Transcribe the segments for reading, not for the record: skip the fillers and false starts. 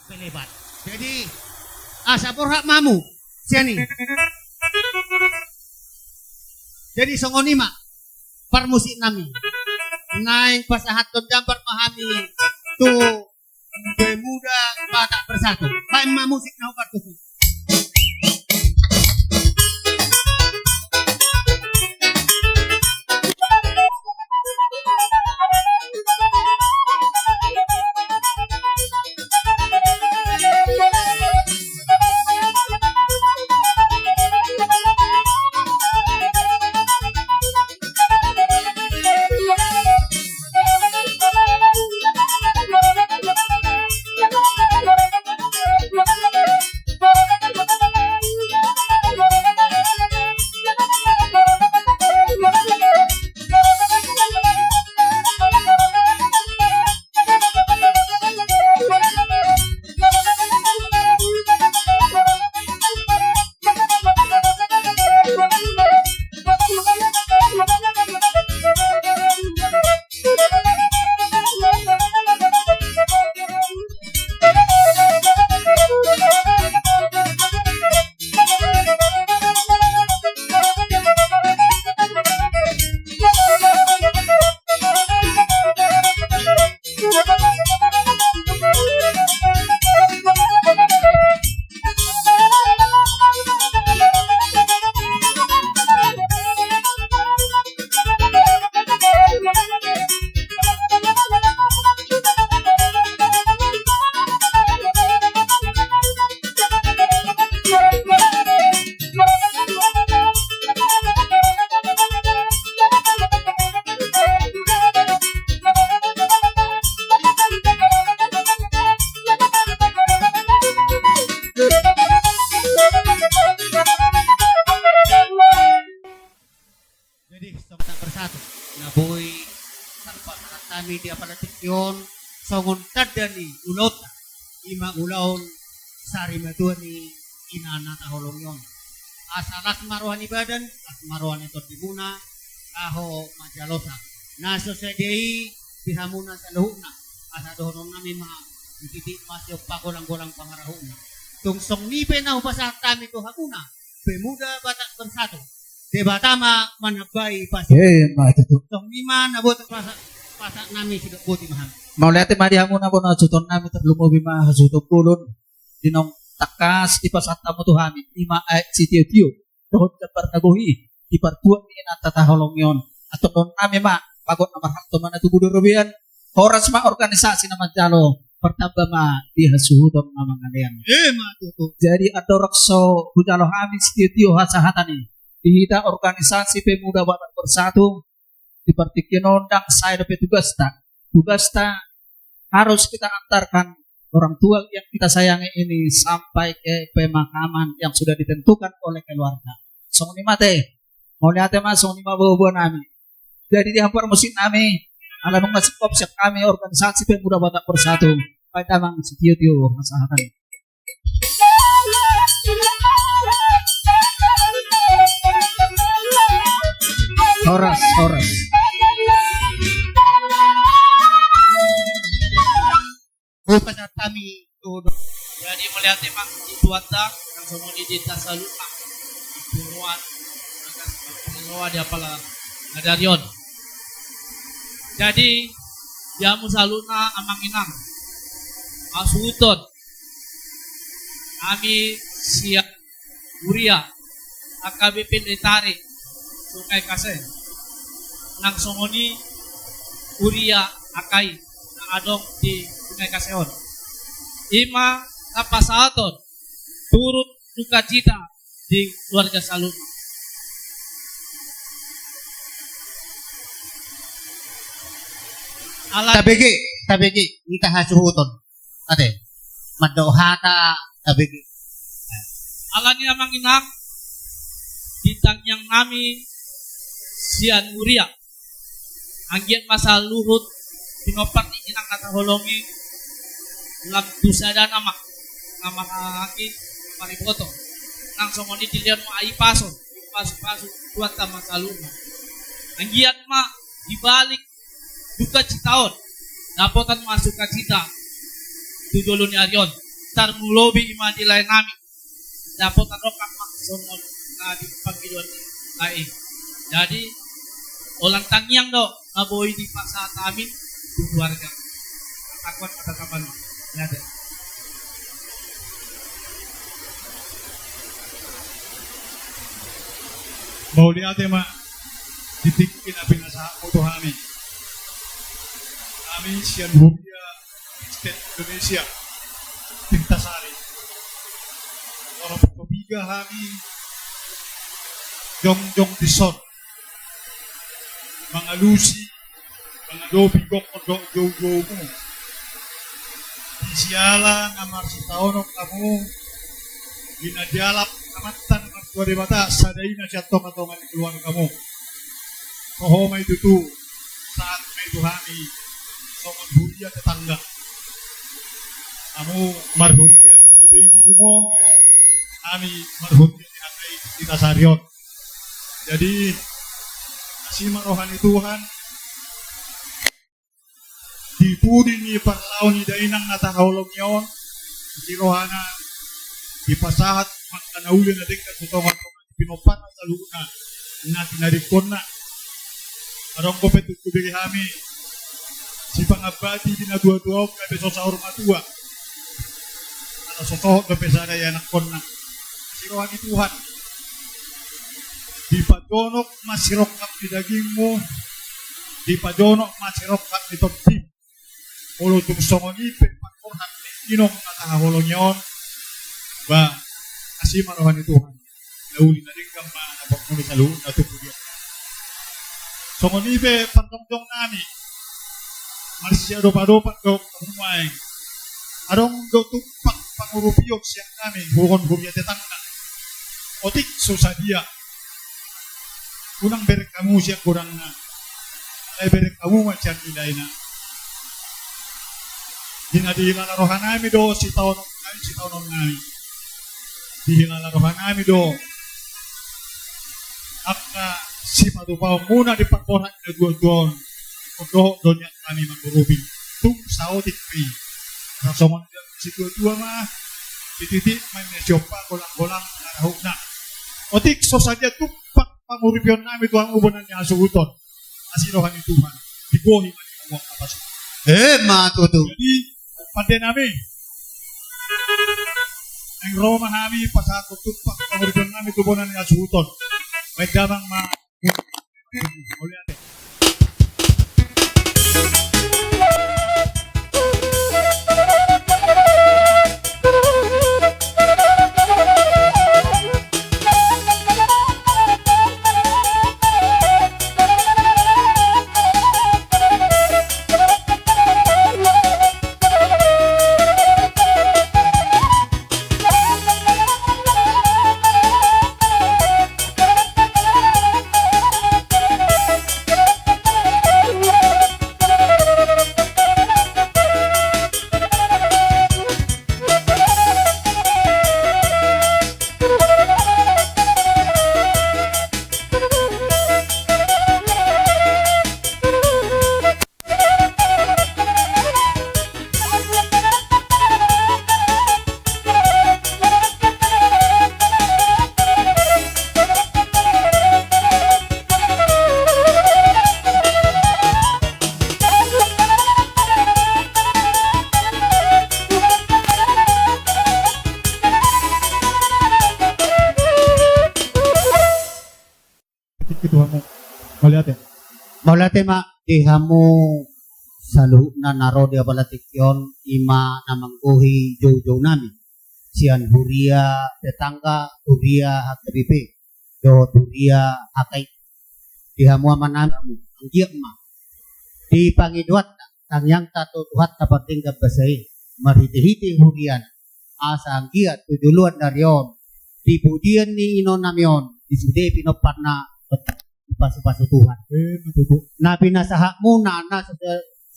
pelebat. Jadi asa porhak mamu siani. Jadi songonima parmusik nami. Naing pasahat dampar mahami tu pemuda Batak Bersatu. Baik musik nau kartu. Naboy sarpa kami di apalatikyon songon tadani ulot ima ulaon sari matuani inana taholong yon asalak maruhan ibadan at maruhan ito dimuna aho majalosa naso sa day pihamuna sa luhuna asa dohonong namin mga ikiti masyo pakulang-kulang pangarahuna tungsong nipe na upasa kami to hakuna pemuda Batak Bersatu Diba tama manabay pasi. Matuto. Tong lima nabot pasa nami sidok buti mahal. Maulati madiha muna po na suton namin tatlumobi mahasutong kulon. Dinong takas di pasata mo tuhamin. Lima ay si Tiyo. Doon ka partaguhi. Di partuan ni natataholong yon. At doon namin pagod na marhakto man na tubudo rubian. Horas organisasi naman jalo. Pertama di hasuton na mga niyan. Matuto. Jadi adorokso bujalo hamin si Tiyo hasahatan Dihita organisasi pemuda Batak Bersatu dipertikin undang saya petugas tak harus kita antarkan orang tua yang kita sayangi ini sampai ke pemakaman yang sudah ditentukan oleh keluarga. Song lima teh, mau lihat mas song lima bawa nami. Jadi di hampir musim nami, alam masih kopsek kami organisasi pemuda Batak Bersatu. Pada mang setiap masakan. Horas. Bukan kami tuh. Jadi melihat emang itu ada yang semua di desa Saluna, Puruan, Puruan dia pala Nadarion. Jadi dia Saluna amang inang, asuton, kami siap Uria, AKBP ditarik, sukai kasih. Nang songoni Uria akai na adong di sungai kaseon. Ima kapasaton turut duka cita di keluarga Saluna. Tabigi ika hasuhuton. Ate madohata tabigi. Alani amang inak bintang yang nami sian Uria. Anggiat masa luhut pinopat inang kata holongi ulang dusada nama haki pariboto nang somoni dilihat mo ai paso buat tama saluna anggiat ma dibalik duka citaon dapotan masuk ke cita tudolo ni Aryon star mulobi ima dilay namin. Dapat ano kamak sumon na di pagkiluan ay. Jadi ulang tangyang do naboy di pa sa amin keluarga. Takwan kata kapan. Ada. Mau lihat ya mak, titik pinasa foto kami. Kami sian Hubia State Indonesia, Tintasari. Orang ketiga kami Jong Dison, mga Lucy, mga Lobi Gok Odok Jogo mo. Siala ngamar setahun kamu ginadialap kamatan magkuha di mata saday na siya tonga-tonga di keluar kamu. Koho may tutu saat may tuhani songon huria tetangga. Kamu marhuria ibu mo, kami marhuria di hakai di Tasarion. Jadi kasih rohani Tuhan dipudin ni parlaw ni dainang natahawlong yon di rohana di pasahat magkanauli na dikkat sutongan pinopan at aluna na tinarikon na arong ko petuk kubili kami si pangabati dinadua-dua kaya beso sa urmatua ala sotohok na pesada yan akon na si rohani Tuhan di padonok masirok kap di daging mo di padonok masirok kap di toptim ulo tumsongon ipe pagkornak ni inong natahawlong yon ba kasi marohan ni Tuhan nauli na rin kang maanapok mo sa luon na tukulian songon ipe pantongtong nami marsya dopa-dopa do kamumaing arong do tumpak pangurupiyok siyang nami hukon humya tetangna otik susadia unang berek kamu siya kurang na ay berek kamu macam ilay na dinadilalarohan namin do si taon namin dihilalarohan namin do akka si madupaw muna di pagkoran na duwan kodoh donya kami magurubing tung saotik pi rasomon si tua mah tititik may mesyopa golang-golang narahog na otik so saja tupak panguripion namin tuang ubunan niya asuguton asirohan ni Tuhan digohi man yung uwang kapasok Matutu. jadi pandai namin ang Roma kami pasakot tupak panguripion namin tubunan niya asuguton may damang uli ate Tuhan mo malihat ya Maulate ma dihamu saluh na naro dia balatik yon ima namangguhi jojo nami sian huria tetangga huria hakripe do huria hakai dihamu aman anggiak ma di pangidwat tangyang tato tuhat dapat tinggal basai marhiti-hiti hurian asa anggiat tuduluan darion di budian ni inon namion di sude pinoparna pasu-pasu Tuhan. Na pinasaha muna na sa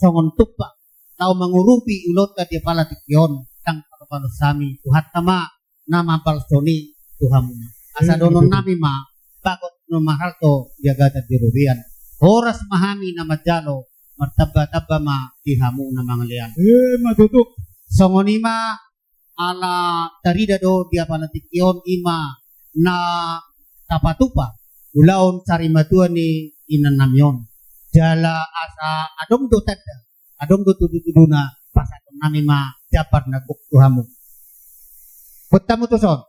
songon tupa. Tao mangurupi ulot ka dia pala tikyon. Tang pagpalo sami. Tuhat tama na mapalsoni Tuhan muna. Asa donon nami ma. Bakot no mahal to biagata dirubian. Oras mahami na madjalo. Martaba-taba ma dihamu na mga liyan. matutuk. Songon ima ala tarida do dia palatikyon ima na tapatupa ulaon sarimatua ni inanamyon jala asa adong do tanda adong do tudu-tuduna pasakon nami ma dapat na kuktuhamu betamu to son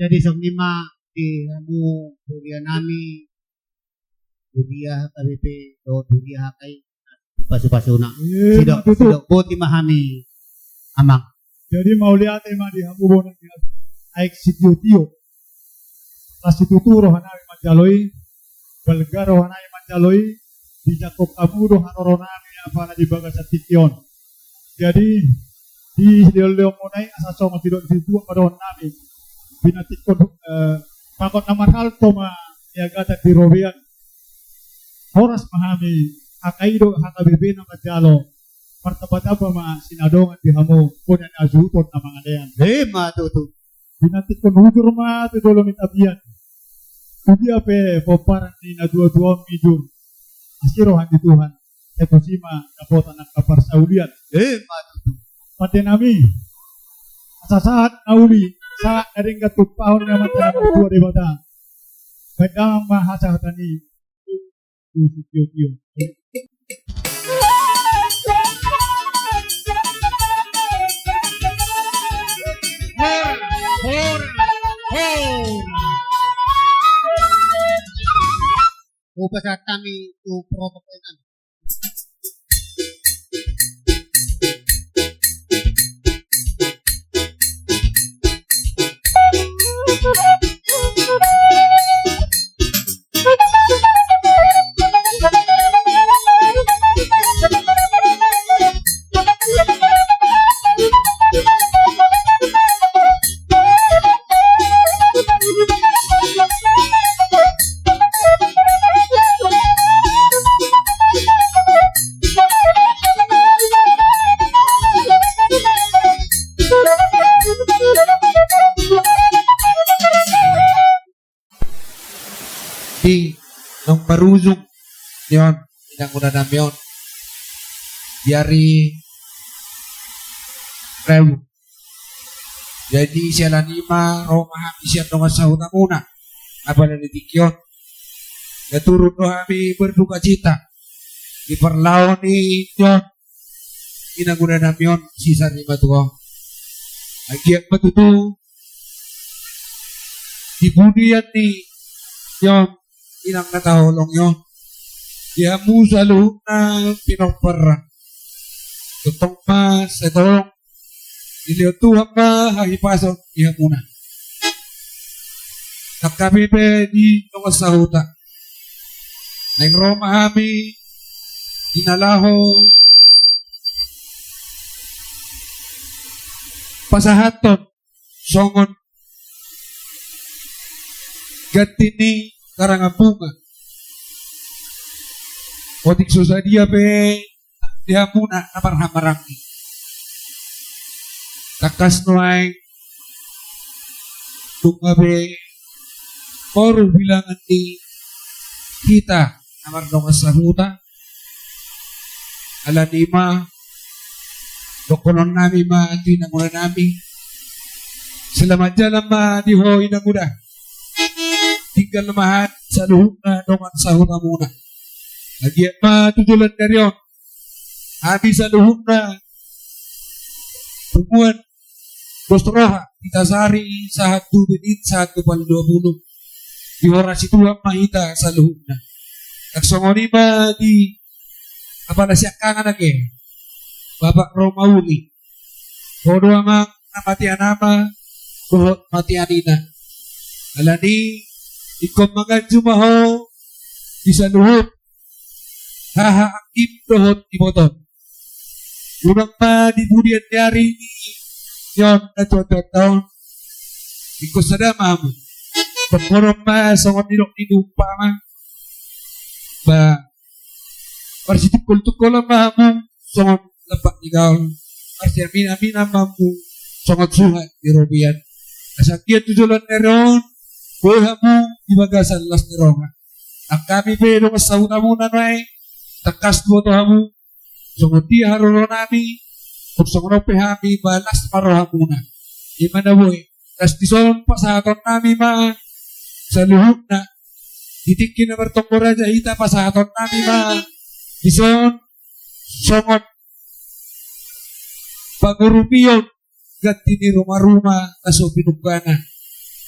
jadi sok lima di kamu kuliah nami kuliah KBP do kuliah kay pasu-pasuna sidok buat dimahami amang jadi mau lihat emang di hamu bonan di aik situtio prostituturo hanami manjaloi belgaro hanami manjaloi di Jakob Amudo hanoronami apa na di bagasa tikyon jadi di leong monai asaso matidon situ padon nami binatikon pakot naman halto ma niagata di Robian horas mahami akaido hakabibi na majalo martabataba ma sinadongan di hamu kunan azuton na mga dayan matutu binatikon hudur ma tudolo mitabian hindi ape poparan ni na dua-dua midun asirohan di Tuhan seposima kapota ng kaparsaulian matutu pati nami sa saat nauli sa ering katupahon naman tayo ng tuwa di bata. Kadang mahasahatan ni Yusuf. Upah saat kami tu protokol kami. Di nung maruzong yon inang una namin yon diari rew jadi siya lanima o mahami siya nung asahunan muna abala ni Dikyon naturun no kami berduka cita di perlawan ni yon inang una namin yon sisa ni Matuo agiat matutu di budian ni yon inang natahulong yun. Dia mo sa loob na pinagpara. Tutong mas, itong iliutuhang ka, hahipasok, iya muna. Nagkabibe di nung sahuta. Nang Roma kami, inalaho, pasahaton, songon, gatini, karangapunga. O tikso sa dia pe, dia muna na marami. Takas no ay tungabe Moro bilangan di kita namar dong sa huta ala lima dokonon nami ma di nanguna nami selamat jalan ma di hoi nanguda tinggal lemahan sa luhuk na dongan sa huta muna lagi ma tujulan dari on habis sa luhuk na tumuan Bostroha kita sari saat 2 menit 1 pal 20 di oras itu mahita sa luhuk na nagsongoni ba di apa na siya kangan lagi Bapak Romauli bodo amang namatian nama buhot matianina alani ikom mga jumaho di sa luhuk haha akib dohot di motor unang pa di budian dari ni yon na 20 tahun iko sadama mo pagkorong ma sa nilok inupa ma ba parsitik kultukol ang mahamong songot lapak ikaw kasi amin mamu songot suhat di Robian asakyan tujulan neron buha mo ibagasan las neronga ang kami pero masauna muna na takas mo to hamo songot di harolo nami kung songot pehami balas paroha muna di mana boy tas dison pasaton nami ma sa luhuk na titikin na bertonggo raja hita pasaton nami ma dison songot pangurupiyon gati ni rumah-rumah kaso pinugana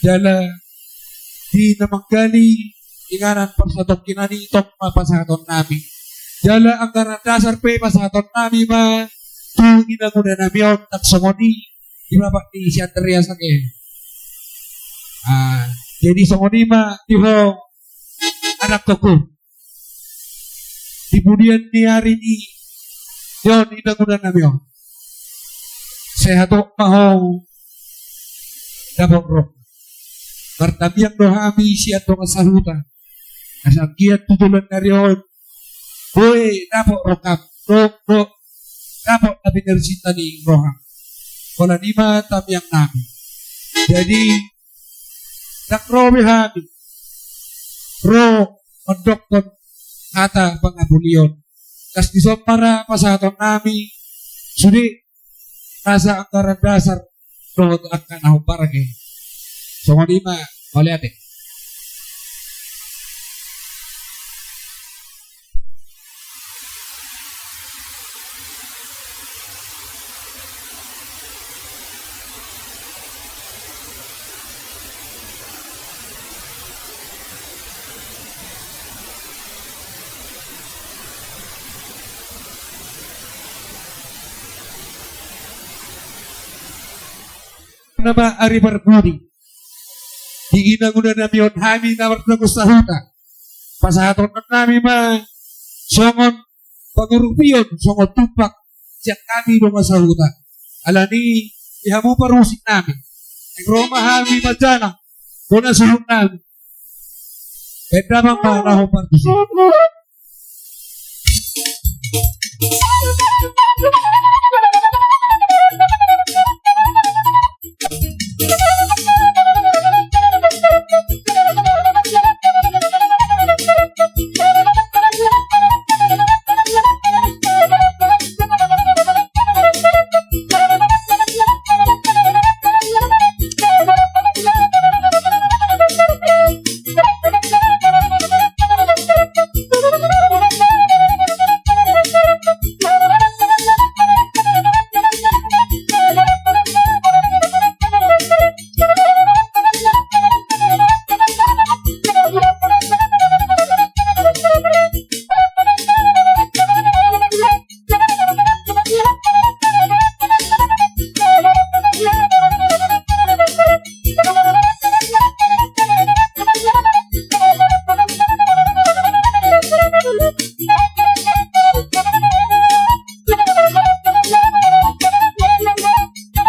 jala di namanggali inganan pasaton kinani itok mapasaton nami jala ang dasar pe pasaton nami ma tungin na muna nami yon taksongoni ibapak ni si Andrea sake jadi songoni ma diho anak toko kemudian di hari ini yon inang-unang nami yon sehat maho dabok rok bertabiang dohami siat dong sahuta asakiat tujulan dari yon boy dabok rokap rok dabok tapi dari cinta ni roham wala lima tabiang nami jadi nakrobe hami ro mendokton kata pengabulion kas dison para pasaton nami sudi rasa anggaran dasar rohot akan aku parake songo lima boleh ate nama ari berbudi diinang udah nami on hami namar nago sahuta pasahaton nami ma songon pangurupiyon songon tupak siyak kami dong sahuta alani ihamu parusik nami Roma hami majana dona suhuk nami beda bang paraho partusik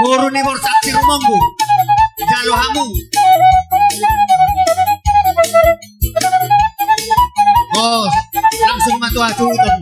Guru ni saksi rumangku jalo hamu oh langsung matu acuton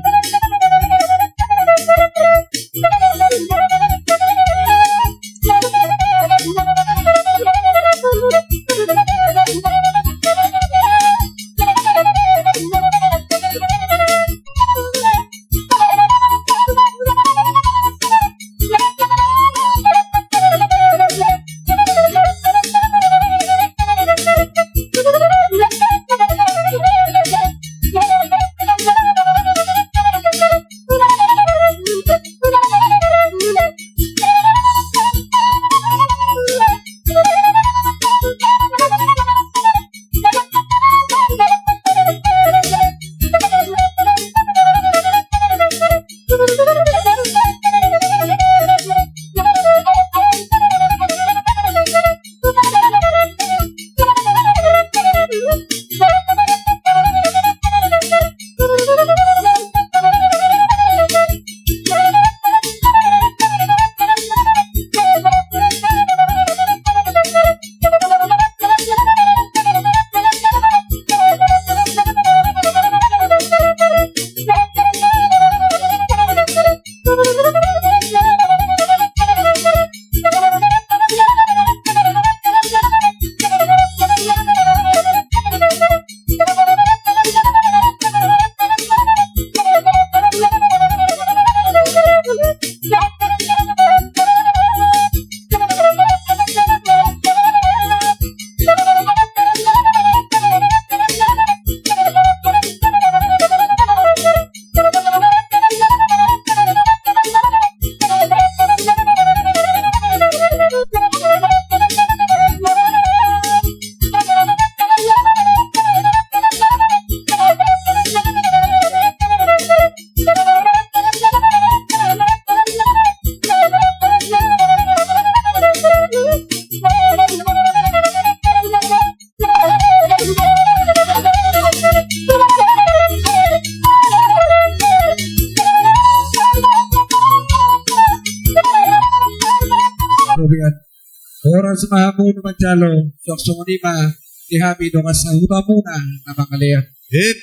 oras mahamu naman jalo. Soksong lima. Ihami dong sa huta muna na mangalian.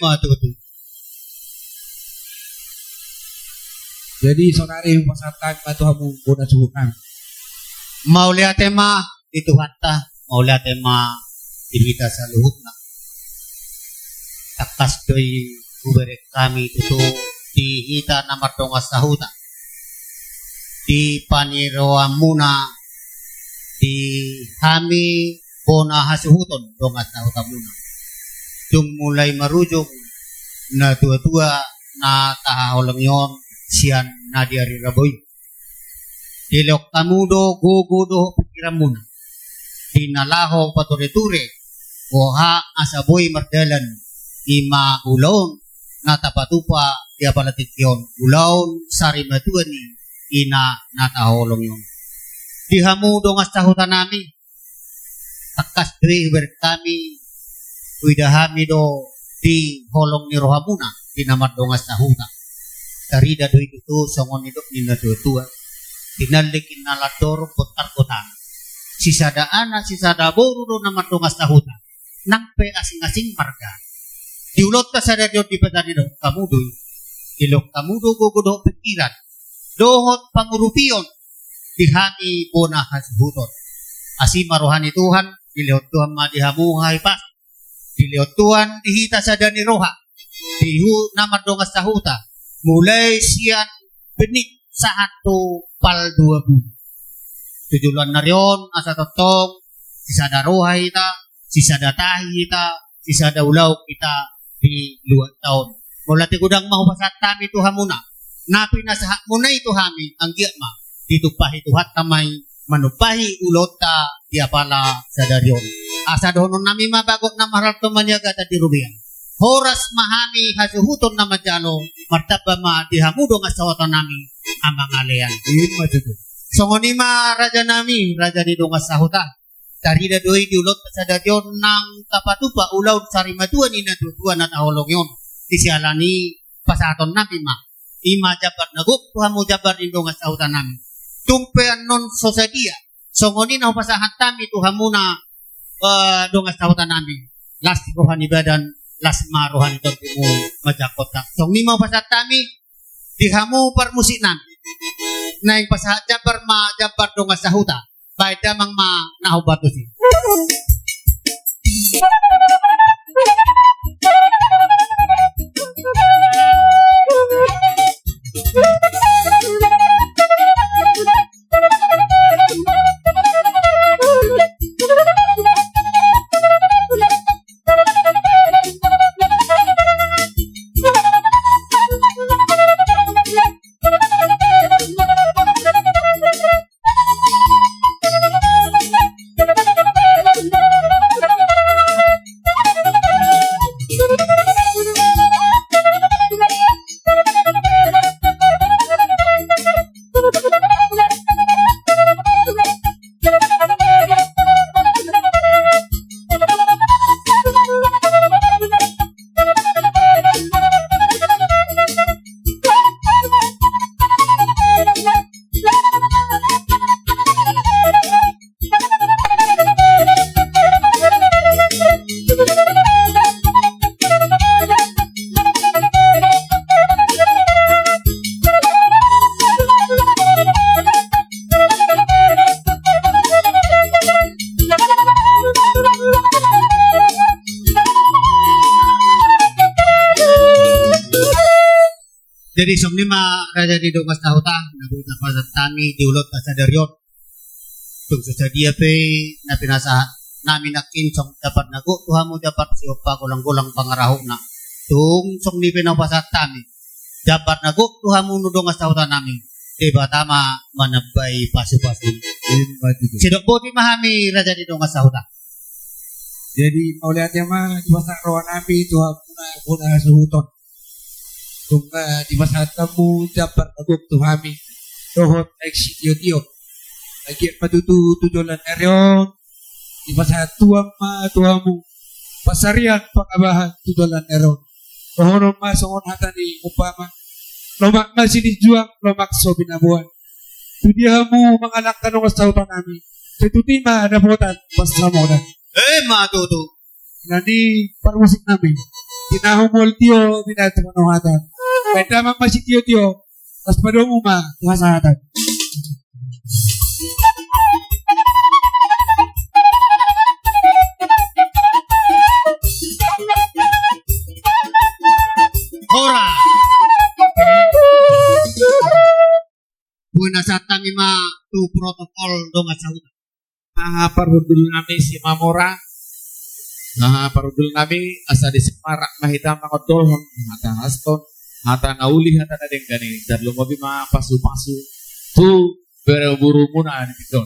Matutu. Jadi sonari pasatan matuhamu muna suhukan. Maulia tema itu hatta. Maulia tema dibita sa luhut na. Takas doy kuberek kami itu dihita na martongas sa huta. Di paniroa muna di hami bona hasuhuton dongas na huta muna. Dung mulai merujuk na tua-tua na tahaholang yon siyan na diari raboy. Dilok tamudo gugudo pikiran muna. Dinalaho pature-ture oha asaboy mardalan ima ulon na tapatupa dia palatikyon ulon sari matuan ni ina nataholong yon. Dihamudo ngas tahutan nami takas dwi berkami widahami do di holong ni rohamuna dinamad do ngas tahutan tarida do itu songon hidup nina tua dinalikin nalador kotar-kotar sisada anak sisada boru do namad do ngas tahutan nangpe asing-asing marga diulot ka sada do di petani do kamudo ilok kamudo gugudo pikiran dohot pangurupion dihani bona hasuhuton asi marohani Tuhan dilihat Tuhan madihamuhay pas dilihat Tuhan dihita sa dani roha dihu namad dongas tahuta mulai siyan benik sa ato pal 20 tujulan na riyon asa totong sisada roha ita sisada tahi ita sisada ulaw kita di 2 taon mula ti gudang mahupasat kami Tuhan muna napi na sa muna ito hami ang giyama ditupahi tuhat kamay manupahi ulota dia pala sa daryon asa doon nami mabagot na mahal tumanyaga ta dirubian horas mahami hasuhuton na majalo martaba ma dihamudo nga sawatan nami ang mga leyan songonima raja nami raja di dongas sahuta tarida doi diulot sa daryon ng kapatupa ulaw sarimatuan ina tutuan at ahulong yon tisialani pasaton nami ma ima jabar naguk tuhan mo jabar indo nga sautan namin tumpean non sosadia songonin na pasahan tami tuhan mo na do nga sautan namin las rohan ibadan las marohan ito mo majakot na song ni mo pasahan tami dihamu parmusik namin na yung pasahan jabar ma jabar do nga sahuta baik damang ma nahubato si Jadi somnima raja di dongas tahuta nabuta pasat tami diulot sa daryon tung sasadia pe na pinasa namin nakinsong dapat nago tuha mo dapat siupa kulang-kulang pangaraho na tung somni pinapasat tami dapat nago tuha mo dongas tahuta namin diba tama manabay pasu-pasu sidok poti mahami raja di dongas tahuta jadi maulihat yang mah di pasar rawan api tuha puna suhuton tunga di masa tamu dapat aguk tuhami dohot eksitio dio lagi patutu tujulan erion di masa tuang ma tuamu pasarian pakabahan tujulan erion dohono ma songon hatani upama lomak na sini juang lomak so binabuan tu diamu manganak tanong sa utan nami Setutima ada potan pas sama dan Matuto. nanti parmusik namin. Tinahumol tiyo tinatamanungatan. May tamang masik tiyo. Pas padong uma tuhasatan. Ora. Buena satang ima tu protokol dong asal. Parudul nami si Mamora. Parudul nami asa di Separak mahita mangodol hata haston hata nauli hata nadeng gani darlo mobi ma pasu-pasu tu bereburu muna gitu.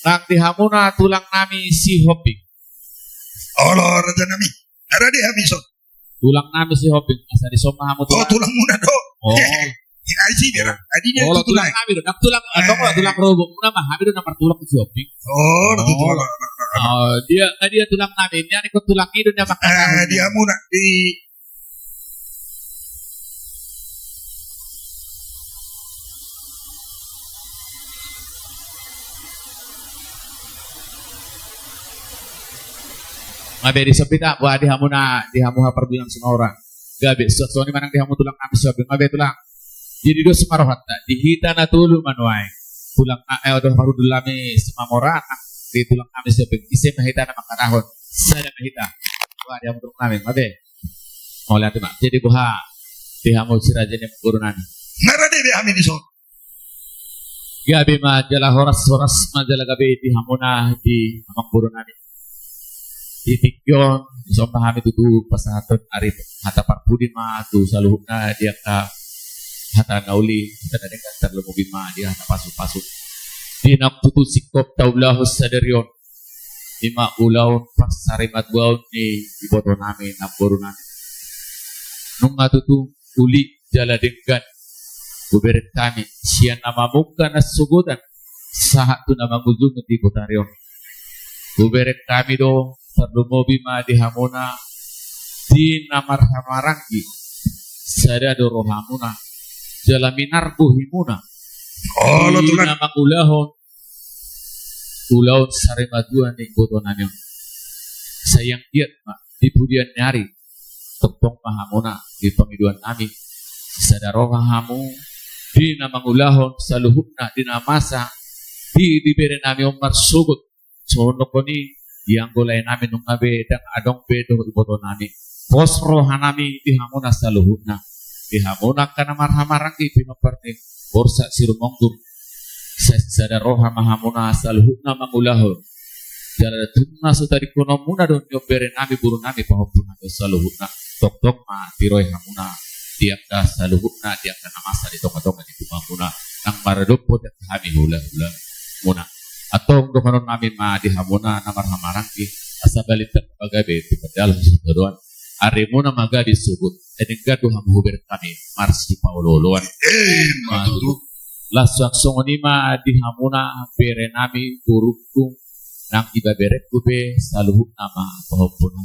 Nak dihamuna tulang nami si Hobi. Allah raja nami. Ada di Hamison. Tulang nami si Hobi asa di Soma hamu Oh, tulang muna do. Oh. Aji dia. Adinya Oh, itu tulang tulang. kami do. Nak tulang tulang robok muna mah kami do namar tulang si Hobi. Oh, itu tulang. Dia tulang nami. Ini ikut tulang itu dia makan. Dia muna di Ngabe di sepita buah di hamu perbilang semua orang. Gabe soalnya manang di hamu tulang kami sobi ngabe tulang. Jadi do semarohat dihita na tulu manuai. Tulang udah baru dulami si Mamora di tulang kami sobi isi mahita na makarahon. Sada mahita. Buah di hamu tulang kami ngabe. Mau lihat mak. Jadi buah di hamu siraja ni guru nami. Narade di Hamison. Gabe majalah horas majalah gabe di hamuna di amang guru nami. Itikyon so pahami itu pasahaton ari hata parpudin ma tu saluhna dia ka hata nauli hata na dengan terlumubi ma dia hata pasu dinak tutu sikop taulahu sadarion lima ulaun pasarimat baun ni iboto namin napuro namin nung tutu uli jala dengan kuberet kami siya namamuka na sugutan sahat tu namanguzung di kotarion kuberet kami do terlumobi ma di hamuna di namar hamarangi sada do rohamuna jalaminar buhimuna Oh, lo di tulang. nama ulahon sarimaduan ni kotonanyo sayang diat ma di pudian nyari tentong mahamuna di pamiduan nami sada rohamu di nama ulahon saluhukna di namasa di bibere nami omar sugut sono koni yang golay namin nung ngabe dang adong bedo iboto nami pos rohanami di hamuna saluhukna di hamuna kana marhamarang ki pimaparte borsa sirumongdur sada roha mahamuna saluhukna mangulahon jala tunna sutari kono muna don yobere nami buru nami pahopun nami saluhukna tok ma tiroy hamuna tiap da saluhukna tiap kana masa di tonga di kumamuna nang maradopot at kami hula muna atau gubernur nami ma di hamuna namar hamarang ki asabalik bagabe di padal sudoan arimuna maga di subut edengga do hamu ber kami marsi pauloloan matu lasak songoni ma di hamuna bere nami buruku nang iba beret kube saluhuk nama pahopuna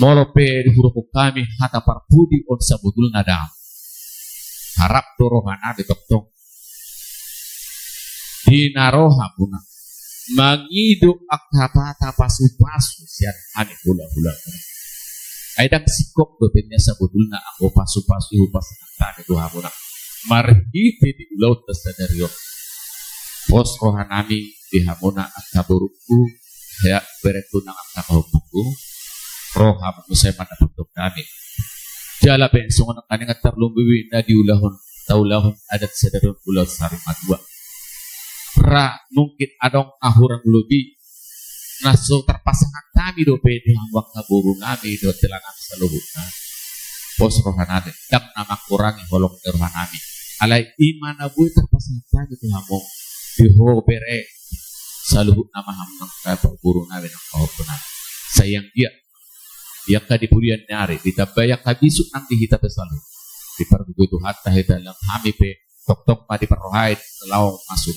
molope di huruku kami hata parpudi on sabudul nadam harap dorohana di toktong dinaroha puna mangido akapata pasu-pasu sian ane hula-hula aidang sikop do tenya sabudulna ako pasu-pasu hupas tane do hamuna marhiti di ulau tasadario pos rohanami di hamuna akaburuku ya beretu nang akaburuku roha musay manapagtok kami jala pensong nang kaninga terlumbiwi na di ulahon taulahon adat sadaron ulau sarimadua ra mungkin adong ahurang lubi naso terpasangan kami do pede hambak kaburu nami do telanang saluhutna pos rohanami dak nama kurangi holong rohanami alai imana bui terpasangan kami do hambong diho bere saluhut nama hambang kaburu nami nang kahopuna sayang dia yang kadipulian nyari ditabayak kabisuk nang dihita pesalu di perbuku itu hatta hitalang hami pe tok padi perrohait kalau masuk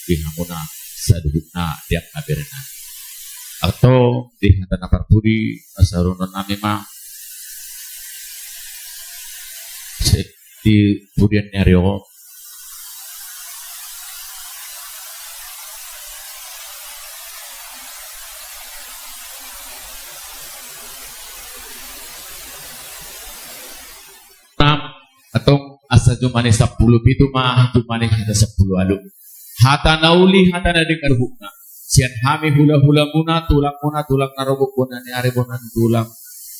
di hamuna saduhutna tiap kaberena atau di hatana parpudi asaruna nami ma di pudian nyario Atong asa jumani 10 pitu mah jumani hata 10 alu. Hata nauli hata na dengar hukna. Sian hami hula-hula muna tulang narobok muna ni ari muna tulang.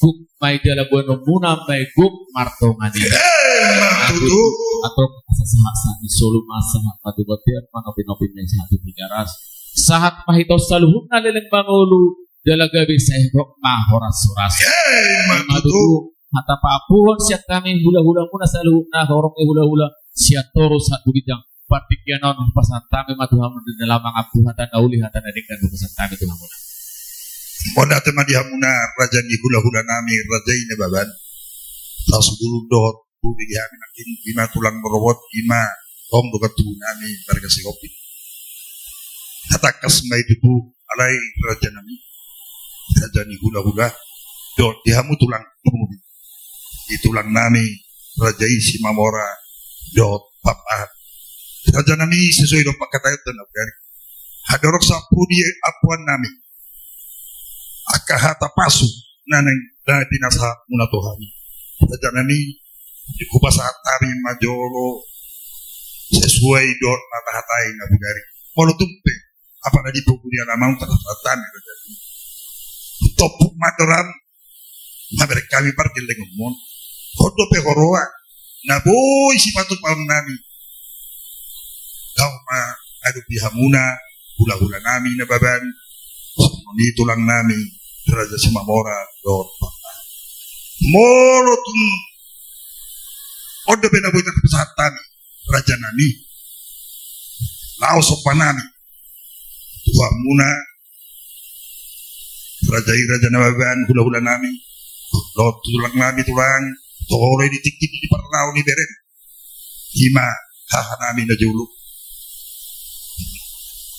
Guk may dala bueno muna may guk martongan ni. Matutu. Atau sa ni solo masahat patubatian mga pinopin na sa ating bigaras. Sahat mahito sa luhuk na lilang bangulu dalaga bisa hibok mahoras-horas. Matutu. Hata papuhon siya kami hula-hula muna sa luhuk na horong hula-hula siya toro sa bugidang partikyanon pasan kami matuham di dalam mga puhatan na uli hatan na dingkan pasan kami tuhan muna. Wala temadihamuna raja ni hula-hula nami raja ini baban. Tasubulun dohot budi kami nakin lima tulang merobot lima tom dokat tubuh nami berkasih kopi. Hatakas mai itu alai raja nami raja ni hula-hula dohot dihamu tulang tubuh. Itulang nami raja isi mamora dohot papa. Raja nami sesuai dengan pakatayat dan abgari. Hadorok sapudi apuan nami. Akahata pasu nanang na dinasa muna Tuhan. Raja nami kubasa tari majolo sesuai dot matahatai na bugari. Molo tumpe apa na di puguria namang tatatan raja. Topuk madaram mabere kami parkil lengomon. Hodo pe horoa na boy si patu paun nami. Kau ma adu bihamuna hula-hula nami na baban. Ni tulang nami Raja Simamora dot papa. Molo tum odo bena boita pesatan raja nami. Lao sopanami. Tua muna raja nababan hula-hula nami. Dot tulang nami tulang tore ditikip di parnau ni beren. Hima haha nami na julu.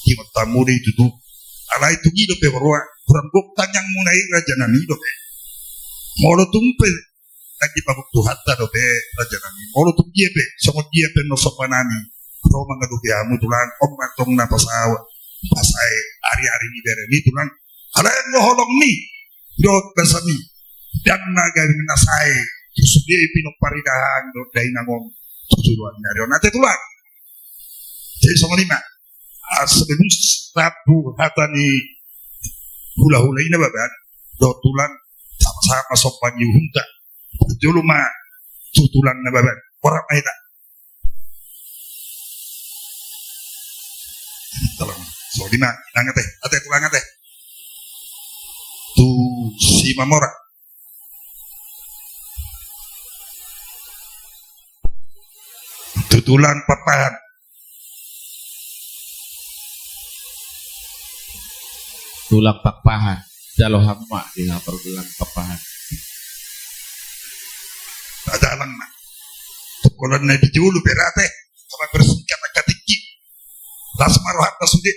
Hima tamu di tutup. Alai tungi do pe barwa kurang gok tanyang munai raja nami do pe molo tumpe lagi pabuk tuhatta do pe raja nami molo tungi pe somot dia pe no sopanami ro mangadu ke amu tulang om matong na pasawa pasai ari-ari ni bere ni tulang alai no holong ni do basami dan naga minasai susudi pinok paridahan do dai nangong tujuan nyari nate tulang jadi sama lima sebelum rabu hatani hula-hula ini baban do tulang sama-sama sopan yuhunta dulu mah tulang na baban orang aida tolong so lima nangat ate tulang ate tu si mamora tu tulang papahan Tulang pakpahan jalo hamma di ngapar tulang pakpahan ada lang na tukulan na di julu berate sama bersingkat katiki las marohat na sudi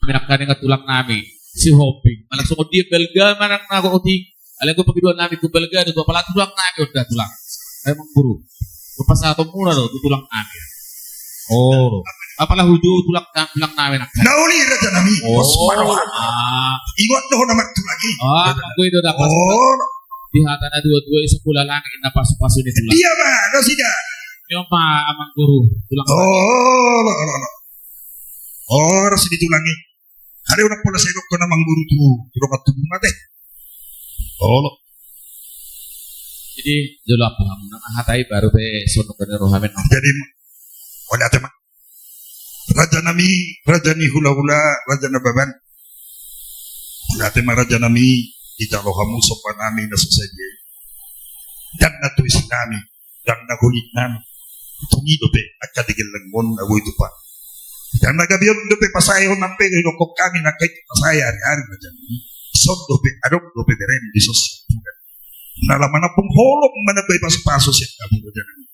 minak kani nga tulang nami si Hoping malang sumod dia belga manang nako uti alam ko pagidwan namin ko belga do pala tulang namin udah tulang emang guru pas atau muna do tulang namin oh apalah hujo tulang namin nauli raja nami iwat doh nama tulagi aku itu dapat di hatan ada dua-dua sekolah langit na pasu-pasu ni tulang dia mah no sida yung pa amang guru tulang rasa ditulangi hari udah pola segok ko namang guru tu rokat tubuh mate jadi dulu apa kamu nama hatai baru be sono kene rohamen jadi wala tema raja ni hula-hula raja na baban wala tema raja nami kita rohamu sopan nami na sasaje dan na tuis nami dan na gulit nami tungi dope akka digel lengon ago itu pa dan na gabion dope pasayon nampe ko kami na kay pasaya ari raja nami sod dope adok dope beren di sosial nalaman na pong holok manabay pas-paso siya kamu raja nami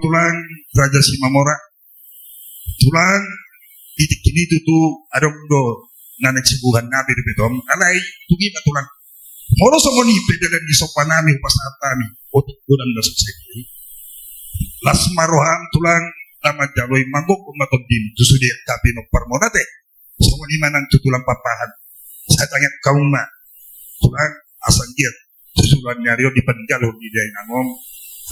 tulang raja si Mamora tulang titik kini tu adok do nanek sibuhan nabi di betom alai tugi na tulang moro sa moni pedalan di sopan nami pas atami otik tulang na sosai las maroham tulang lama jaloy manggok umaton din susudi tapi no parmonate so ni manang tutulang papahan saya tanya kaum ma tulang asan dia susulan nyario di penjalo di dai nangom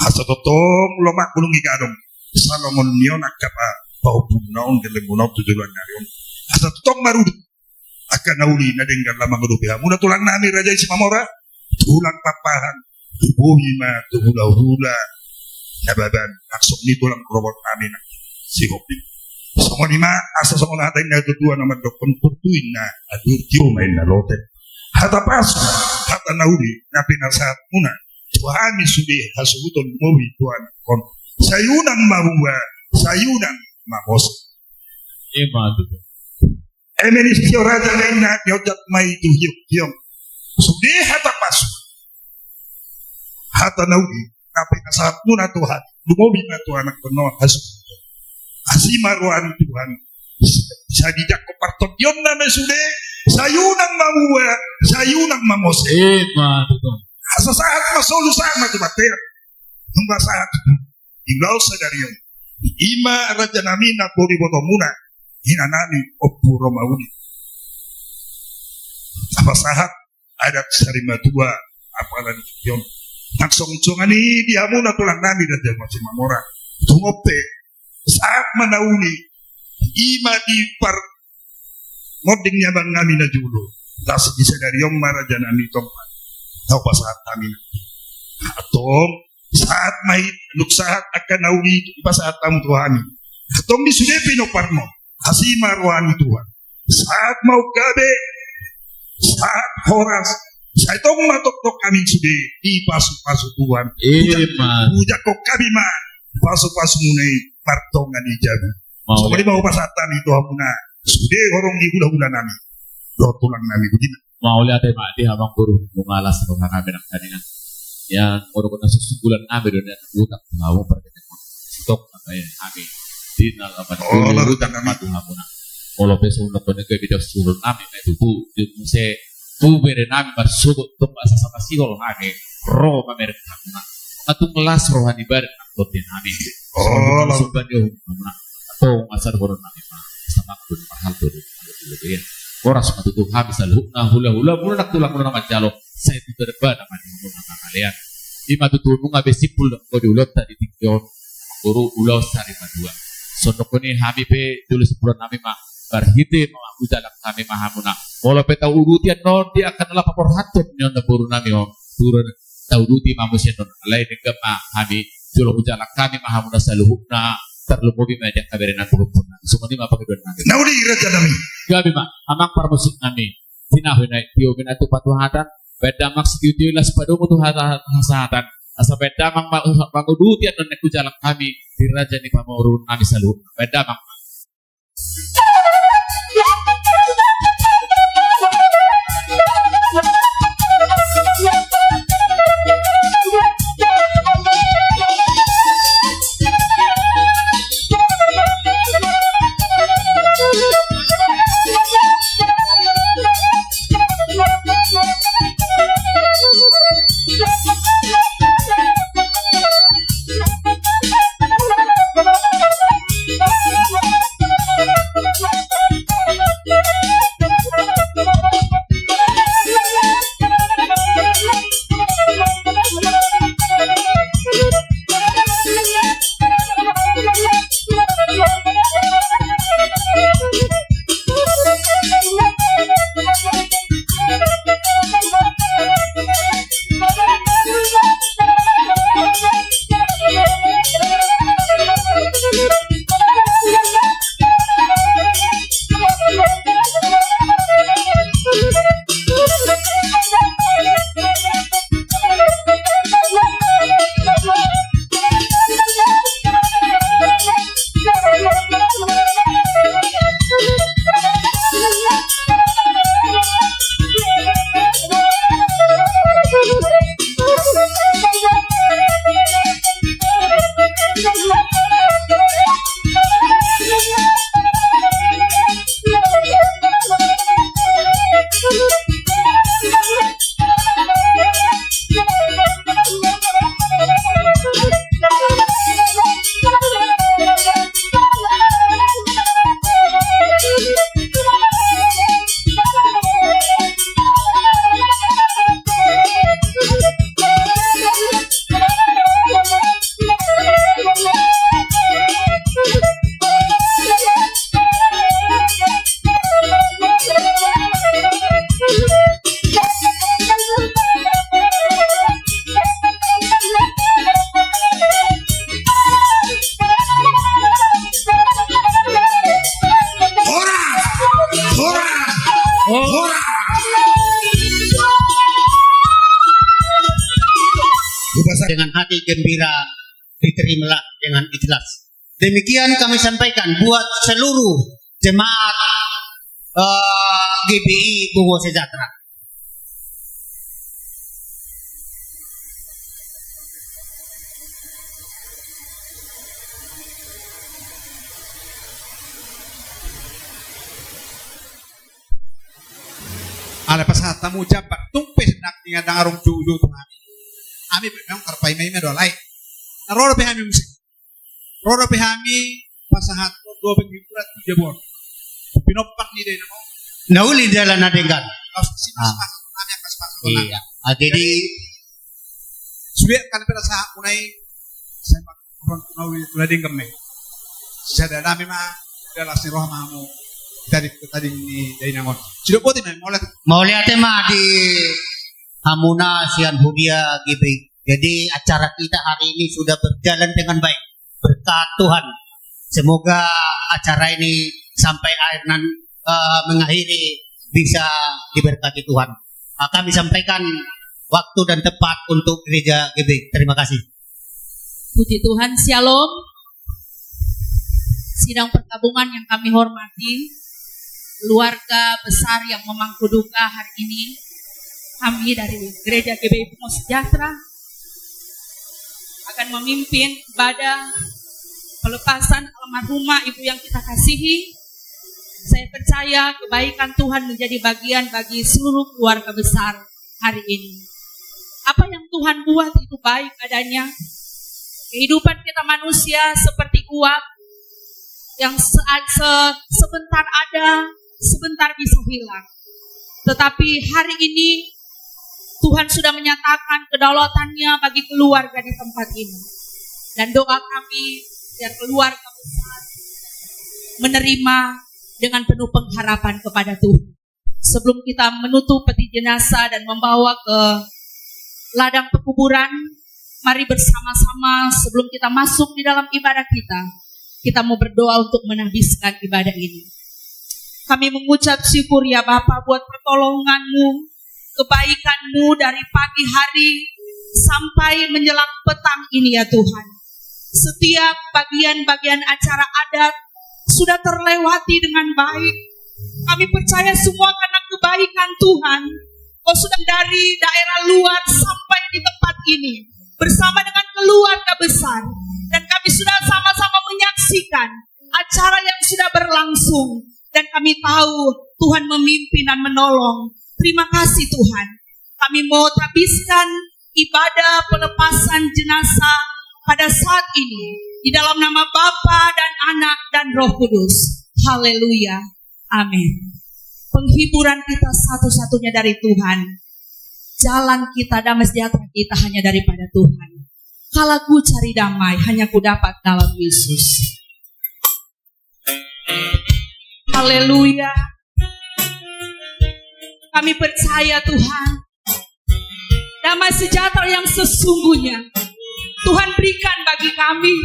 asa totong lomak bulung igadong salomon nion akapa bau punaon gelembunau tujulan nyario asa totong marudi akan nauli na denggan lamang rupiah muna tulang nami raja Simamora tulang papahan tubuhi ma tuhula-hula nababan aksok ni tulang robot namin si Hopi sama lima asa sama natin na tutuan naman dokon purtuin na adur tiyo main na lote hata paso hata nauli na pinasahat muna tuhami sudi hasuguton mowi tuan kon sayunang mabuwa sayunang mamos Madu. Emenisyo raja na nyojat may tuhiyok sudi hata paso hata nauli na pinasahat muna Tuhan lumobi na Tuhan ang kono hasuguton asimaruan Tuhan sa dijak ko partot yun na mesude sayunang mamuwa sayunang mamose Madu. asa saat masolo sama tu bater hingga saat inglaw sa dariyon ima raja namin na puri boto muna hinanami o puro mauni apa saat adat sarima tua apalan yon naksong-songan ni dia muna tulang nami dan masih Simamora tungope saat manauni ima di par ngodingnya bang nami na julo tas bisa dari yang maraja nami tompat tahu pas saat kami atong saat may luksahat akan nauni pas saat tamu Tuhan atong di sudah pinoparno hasima ruani Tuhan saat mau gabe saat horas saya tong matok kami sudah di pasu-pasu Tuhan ujak kok kami mah pasu-pasu munai partongan ijabu seperti mau pasatan itu hamuna sudah horong di hula-hula nami tulang nami begini mau lihat mati abang guru mengalas dengan kami nak tandingan yang orang kena susulan kami dan utang tahu perkara stok apa ya kami dinal apa dulu utang matu hamuna kalau besok nak kena ke video suruh kami itu tu muse tu beri nami bersubut tu bahasa sama sih kalau kami roh mereka hamuna atau kelas rohani bar atau kami suban dia hamuna atau asar koron nami sama tu hal tu ya orang semua itu habis lalu hula-hula mula nak tulang mula nak jalo saya itu terba nama di mula nak kalian lima tu tuh nggak besipul kau diulat tadi tinggal guru ulau sari madua sondok ini kami pe tulis sepuluh nami mah berhiti mah udah kami mah hamuna kalau pe tahu urutian non dia akan adalah papor hatut nyon buru nami om turun tahu uruti manusia non lain dengan mah kami jual udah kami mah hamuna saluhna terlalu mobil aja kabarin aku pun semua ini apa kedua nanti nauli raja nami gabi mak amak parmusik nami tinahu naik tio bina tu patuhatan beda mak setiu las padumu tu hasatan asa beda mak mangudutian dan neku jalan kami di raja ni pamorun nami selalu beda mak Thank you. hati gembira diterimalah dengan ikhlas. Demikian kami sampaikan buat seluruh jemaat GBI Bungo Sejahtera. Ala pasat tamu jabat tumpes nak tinga dangarong judo tu kami. Ami memang terpai mai medolai. Naroro pehami musik. Roro pehami pasahat dua pengikurat tiga bor. Pinopak ni deh namo. Nauli jalan adengan. Ami akan sepakat. Iya. Jadi Sulit kan pada saat unai saya orang nauli sudah dingkem me. Saya dah memang adalah si roh mahamu dari ni dari nangon. Sudah poti me mau lihat tema di Hamuna Sian Hudia GBI. Jadi acara kita hari ini sudah berjalan dengan baik. Berkat Tuhan. Semoga acara ini sampai akhir mengakhiri bisa diberkati Tuhan. Kami sampaikan waktu dan tepat untuk gereja GBI. Terima kasih. Puji Tuhan, Shalom. Sidang perkabungan yang kami hormati, keluarga besar yang memangku duka hari ini, kami dari gereja GBI Bungo Sejahtera akan memimpin ibadah pelepasan almarhumah ibu yang kita kasihi. Saya percaya kebaikan Tuhan menjadi bagian bagi seluruh keluarga besar hari ini. Apa yang Tuhan buat itu baik adanya. Kehidupan kita manusia seperti uap yang sebentar ada, sebentar bisa hilang. Tetapi hari ini Tuhan sudah menyatakan kedaulatannya bagi keluarga di tempat ini. Dan doa kami biar keluarga besar menerima dengan penuh pengharapan kepada Tuhan. Sebelum kita menutup peti jenazah dan membawa ke ladang pekuburan, mari bersama-sama sebelum kita masuk di dalam ibadah kita mau berdoa untuk menhabiskan ibadah ini. Kami mengucap syukur ya Bapa buat pertolongan-Mu, kebaikan-Mu dari pagi hari sampai menjelang petang ini ya Tuhan. Setiap bagian-bagian acara adat sudah terlewati dengan baik. Kami percaya semua karena kebaikan Tuhan. Kau sudah dari daerah luar sampai di tempat ini bersama dengan keluarga besar. Dan kami sudah sama-sama menyaksikan acara yang sudah berlangsung. Dan kami tahu Tuhan memimpin dan menolong. Terima kasih Tuhan. Kami mau habiskan ibadah pelepasan jenazah pada saat ini di dalam nama Bapa dan Anak dan Roh Kudus. Haleluya. Amin. Penghiburan kita satu-satunya dari Tuhan. Jalan kita, damai sejahtera kita hanya daripada Tuhan. Kalau ku cari damai, hanya ku dapat dalam Yesus. Haleluya. Kami percaya Tuhan, damai sejahtera yang sesungguhnya Tuhan berikan bagi kami.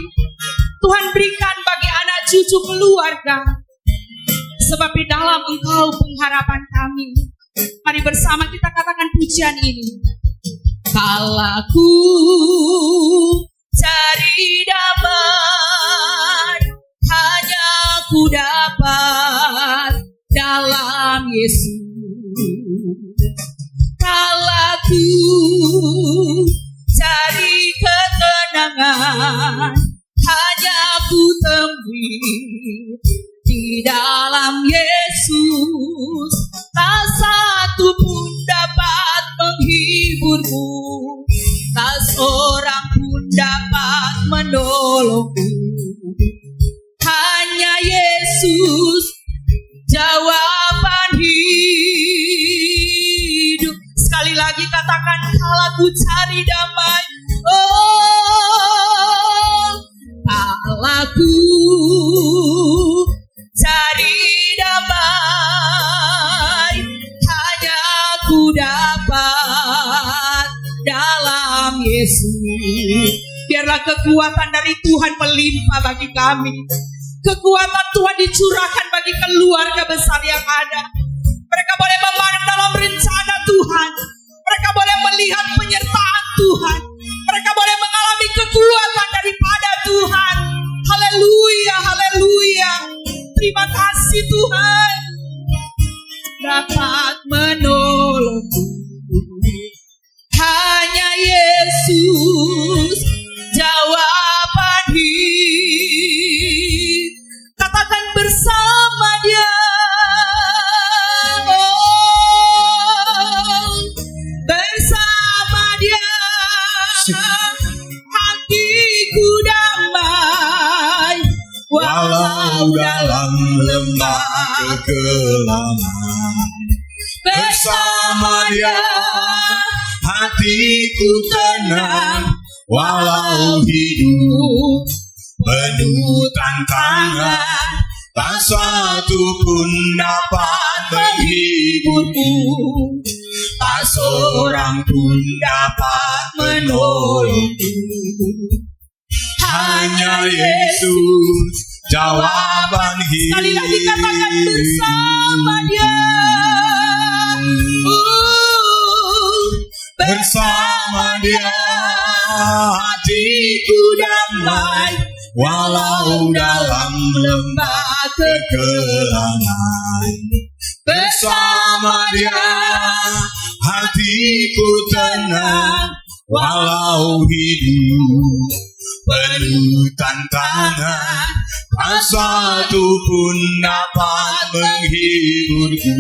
Tuhan berikan bagi anak cucu keluarga. Sebab di dalam Engkau pengharapan kami. Mari bersama kita katakan pujian ini. Kalau ku cari damai, hanya ku dapat dalam Yesus. Kalau ku cari ketenangan, hanya ku temui di dalam Yesus. Tak satu pun dapat menghiburmu, tak seorang pun dapat menolongmu. Hanya Yesus jawaban hidup. Sekali lagi katakan, kalau ku cari damai, oh, kalau ku cari damai, hanya ku dapat dalam Yesus. Biarlah kekuatan dari Tuhan melimpah bagi kami. Kekuatan Tuhan dicurahkan bagi keluarga besar yang ada. Mereka boleh memandang dalam rencana Tuhan. Mereka boleh melihat penyertaan Tuhan. Mereka boleh mengalami kekuatan daripada Tuhan. Haleluya, haleluya. Terima kasih Tuhan. Dapat menolongku hanya Yesus, jawaban hidup. Katakan bersama Dia. Bersama Dia hatiku damai, walau dalam lembah kegelapan. Bersama Dia hatiku tenang, walau hidup penuh tantangan. Tak satu pun dapat menghiburku, tak seorang pun dapat menolongku. Hanya Yesus jawaban hidup. Sekali lagi katakan bersama Dia. Bersama Dia hatiku damai, walau dalam lembah kegelapan. Bersama Dia hatiku tenang, walau hidup penuh tantangan. Tak satu pun dapat menghiburku,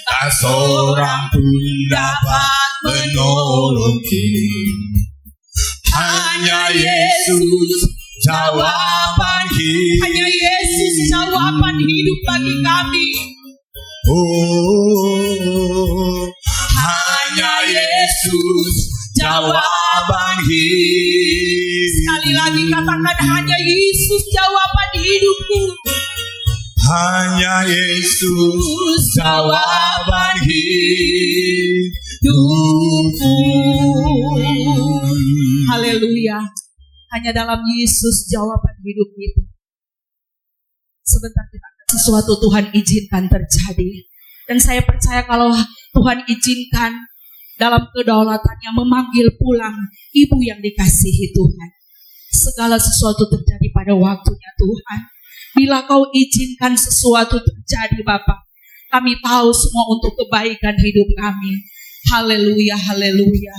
tak seorang pun dapat menolongku. Hanya Yesus jawaban hidup. Hanya Yesus jawaban hidup bagi kami. Oh, hanya Yesus jawaban hidup. Sekali lagi katakan hanya Yesus jawaban hidupku. Hanya Yesus jawaban hidupku. Haleluya. Hanya dalam Yesus jawaban hidup itu. Sebentar kita akan sesuatu Tuhan izinkan terjadi. Dan saya percaya kalau Tuhan izinkan dalam kedaulatannya memanggil pulang ibu yang dikasihi Tuhan. Segala sesuatu terjadi pada waktunya Tuhan. Bila kau izinkan sesuatu terjadi Bapa, kami tahu semua untuk kebaikan hidup kami. Haleluya, haleluya.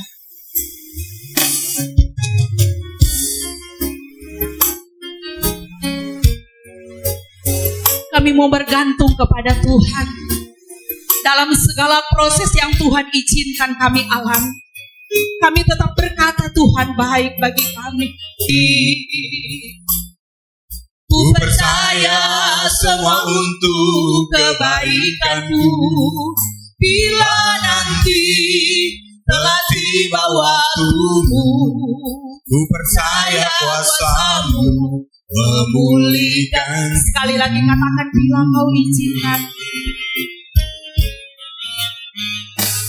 Kami mau bergantung kepada Tuhan. Dalam segala proses yang Tuhan izinkan kami alami, kami tetap berkata Tuhan baik bagi kami. Ku percaya semua untuk kebaikanmu. Bila nanti telah tiba waktumu, ku percaya kuasa-Mu memulihkan. Sekali lagi katakan bila kau izinkan.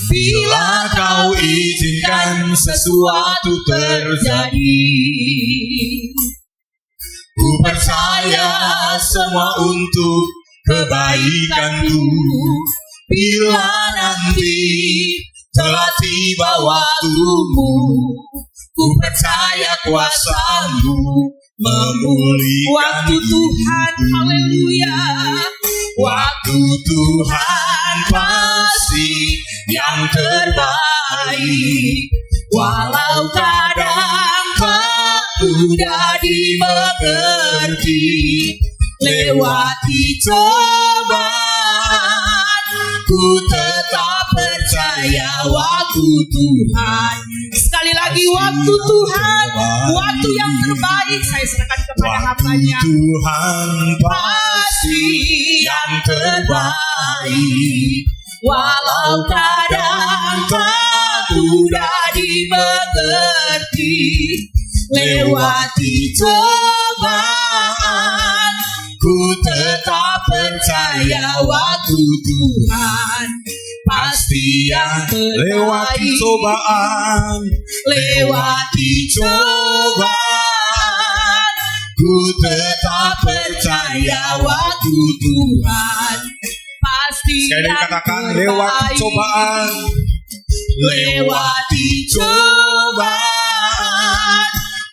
Bila kau izinkan sesuatu terjadi, ku percaya semua untuk kebaikanmu. Bila nanti telah tiba waktumu, ku percaya kuasa-Mu memulihkan. Waktu Tuhan, haleluya. Waktu Tuhan pasti yang terbaik. Walau kadang tak mudah dimengerti, lewati cobaan, ku tetap percaya waktu Tuhan. Sekali lagi waktu Tuhan, waktu yang terbaik saya serahkan kepada hamba-Nya. Tuhan pasti yang terbaik. Walau kadang tak mudah dimengerti, lewati cobaan, ku tetap percaya waktu Tuhan pasti yang Lewati cobaan, lewati cobaan, ku tetap percaya waktu Tuhan pasti sekali yang katakan terbaik. lewati cobaan, Lewati cobaan,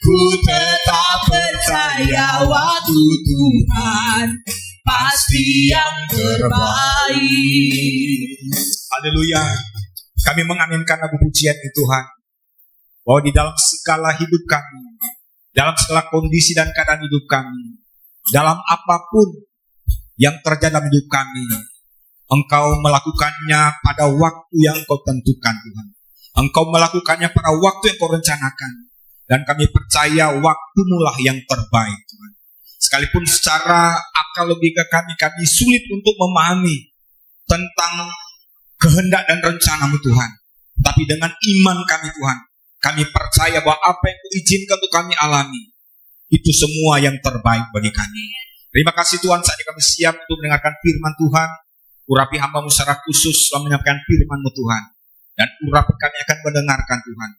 ku tetap percaya waktu Tuhan pasti yang terbaik. Haleluya. Kami mengaminkan lagu pujian di Tuhan, bahwa di dalam segala hidup kami, dalam segala kondisi dan keadaan hidup kami, dalam apapun yang terjadi dalam hidup kami, Engkau melakukannya pada waktu yang Engkau tentukan, Tuhan. Engkau melakukannya pada waktu yang Kau rencanakan. Dan kami percaya waktu-Mu lah yang terbaik, Tuhan. Sekalipun secara akal logika kami sulit untuk memahami tentang kehendak dan rencana-Mu, Tuhan. Tapi dengan iman kami, Tuhan, kami percaya bahwa apa yang Kau izinkan untuk kami alami, itu semua yang terbaik bagi kami. Terima kasih Tuhan, saat ini kami siap untuk mendengarkan firman Tuhan. Urapi hamba-Mu secara khusus dalam menyampaikan firman-Mu, Tuhan. Dan urapi kami akan mendengarkan, Tuhan.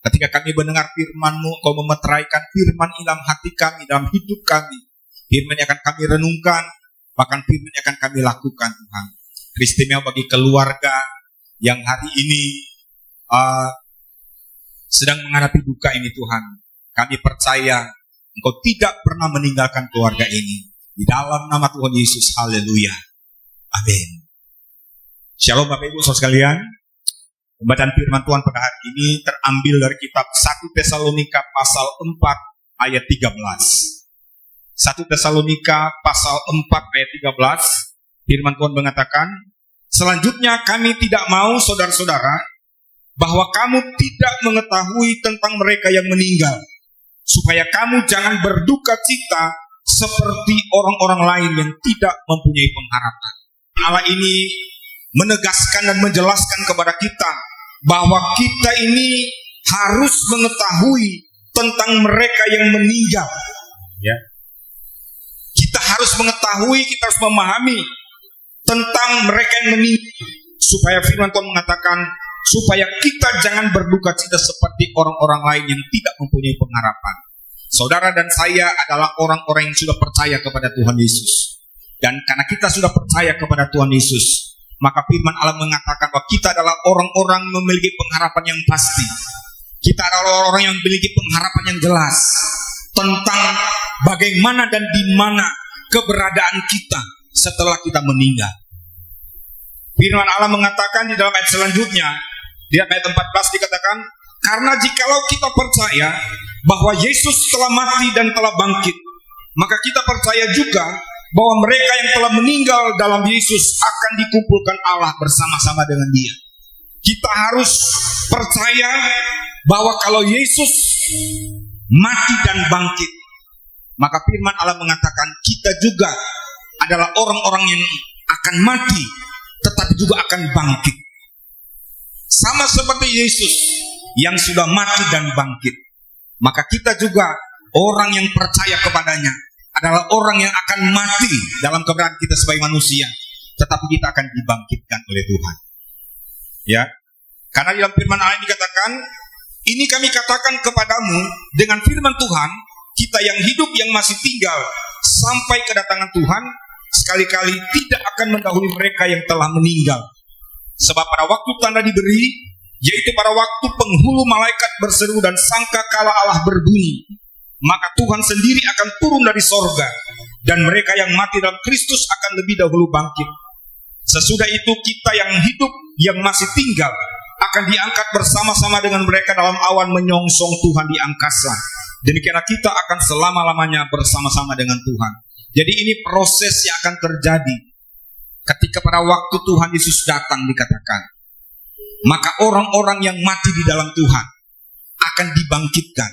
Ketika kami mendengar firman-Mu, Kau memeteraikan firman dalam hati kami, dalam hidup kami. Firman yang akan kami renungkan, bahkan firman yang akan kami lakukan, Tuhan. Istimewa bagi keluarga yang hari ini sedang menghadapi duka ini, Tuhan. Kami percaya Engkau tidak pernah meninggalkan keluarga ini. Di dalam nama Tuhan Yesus, haleluya. Amin. Shalom Bapak Ibu Saudara sekalian. Pembacaan firman Tuhan pada hari ini terambil dari kitab 1 Tesalonika pasal 4 ayat 13. 1 Tesalonika pasal 4 ayat 13. Firman Tuhan mengatakan, selanjutnya kami tidak mau saudara-saudara bahwa kamu tidak mengetahui tentang mereka yang meninggal, supaya kamu jangan berduka cita seperti orang-orang lain yang tidak mempunyai pengharapan. Allah ini menegaskan dan menjelaskan kepada kita bahwa kita ini harus mengetahui tentang mereka yang meninggal. Ya. Kita harus mengetahui, kita harus memahami tentang mereka yang meninggal, supaya firman Tuhan mengatakan supaya kita jangan berduka cita seperti orang-orang lain yang tidak mempunyai pengharapan. Saudara dan saya adalah orang-orang yang sudah percaya kepada Tuhan Yesus. Dan karena kita sudah percaya kepada Tuhan Yesus, maka firman Allah mengatakan bahwa kita adalah orang-orang memiliki pengharapan yang pasti. Kita adalah orang-orang yang memiliki pengharapan yang jelas tentang bagaimana dan di mana keberadaan kita setelah kita meninggal. Firman Allah mengatakan di dalam ayat selanjutnya, di ayat 14 dikatakan, karena jikalau kita percaya bahwa Yesus telah mati dan telah bangkit, maka kita percaya juga bahwa mereka yang telah meninggal dalam Yesus akan dikumpulkan Allah bersama-sama dengan Dia. Kita harus percaya bahwa kalau Yesus mati dan bangkit, maka firman Allah mengatakan kita juga adalah orang-orang yang akan mati tetapi juga akan bangkit. Sama seperti Yesus yang sudah mati dan bangkit, maka kita juga orang yang percaya kepadanya adalah orang yang akan mati dalam keberadaan kita sebagai manusia, tetapi kita akan dibangkitkan oleh Tuhan. Ya, karena dalam firman Allah dikatakan, ini kami katakan kepadamu dengan firman Tuhan, kita yang hidup yang masih tinggal sampai kedatangan Tuhan, sekali-kali tidak akan mendahului mereka yang telah meninggal. Sebab pada waktu tanda diberi, yaitu pada waktu penghulu malaikat berseru dan sangkakala Allah berbunyi, maka Tuhan sendiri akan turun dari sorga, dan mereka yang mati dalam Kristus akan lebih dahulu bangkit. Sesudah itu kita yang hidup yang masih tinggal akan diangkat bersama-sama dengan mereka dalam awan menyongsong Tuhan di angkasa. Demikianlah kita akan selama-lamanya bersama-sama dengan Tuhan. Jadi ini proses yang akan terjadi ketika pada waktu Tuhan Yesus datang, dikatakan, maka orang-orang yang mati di dalam Tuhan akan dibangkitkan.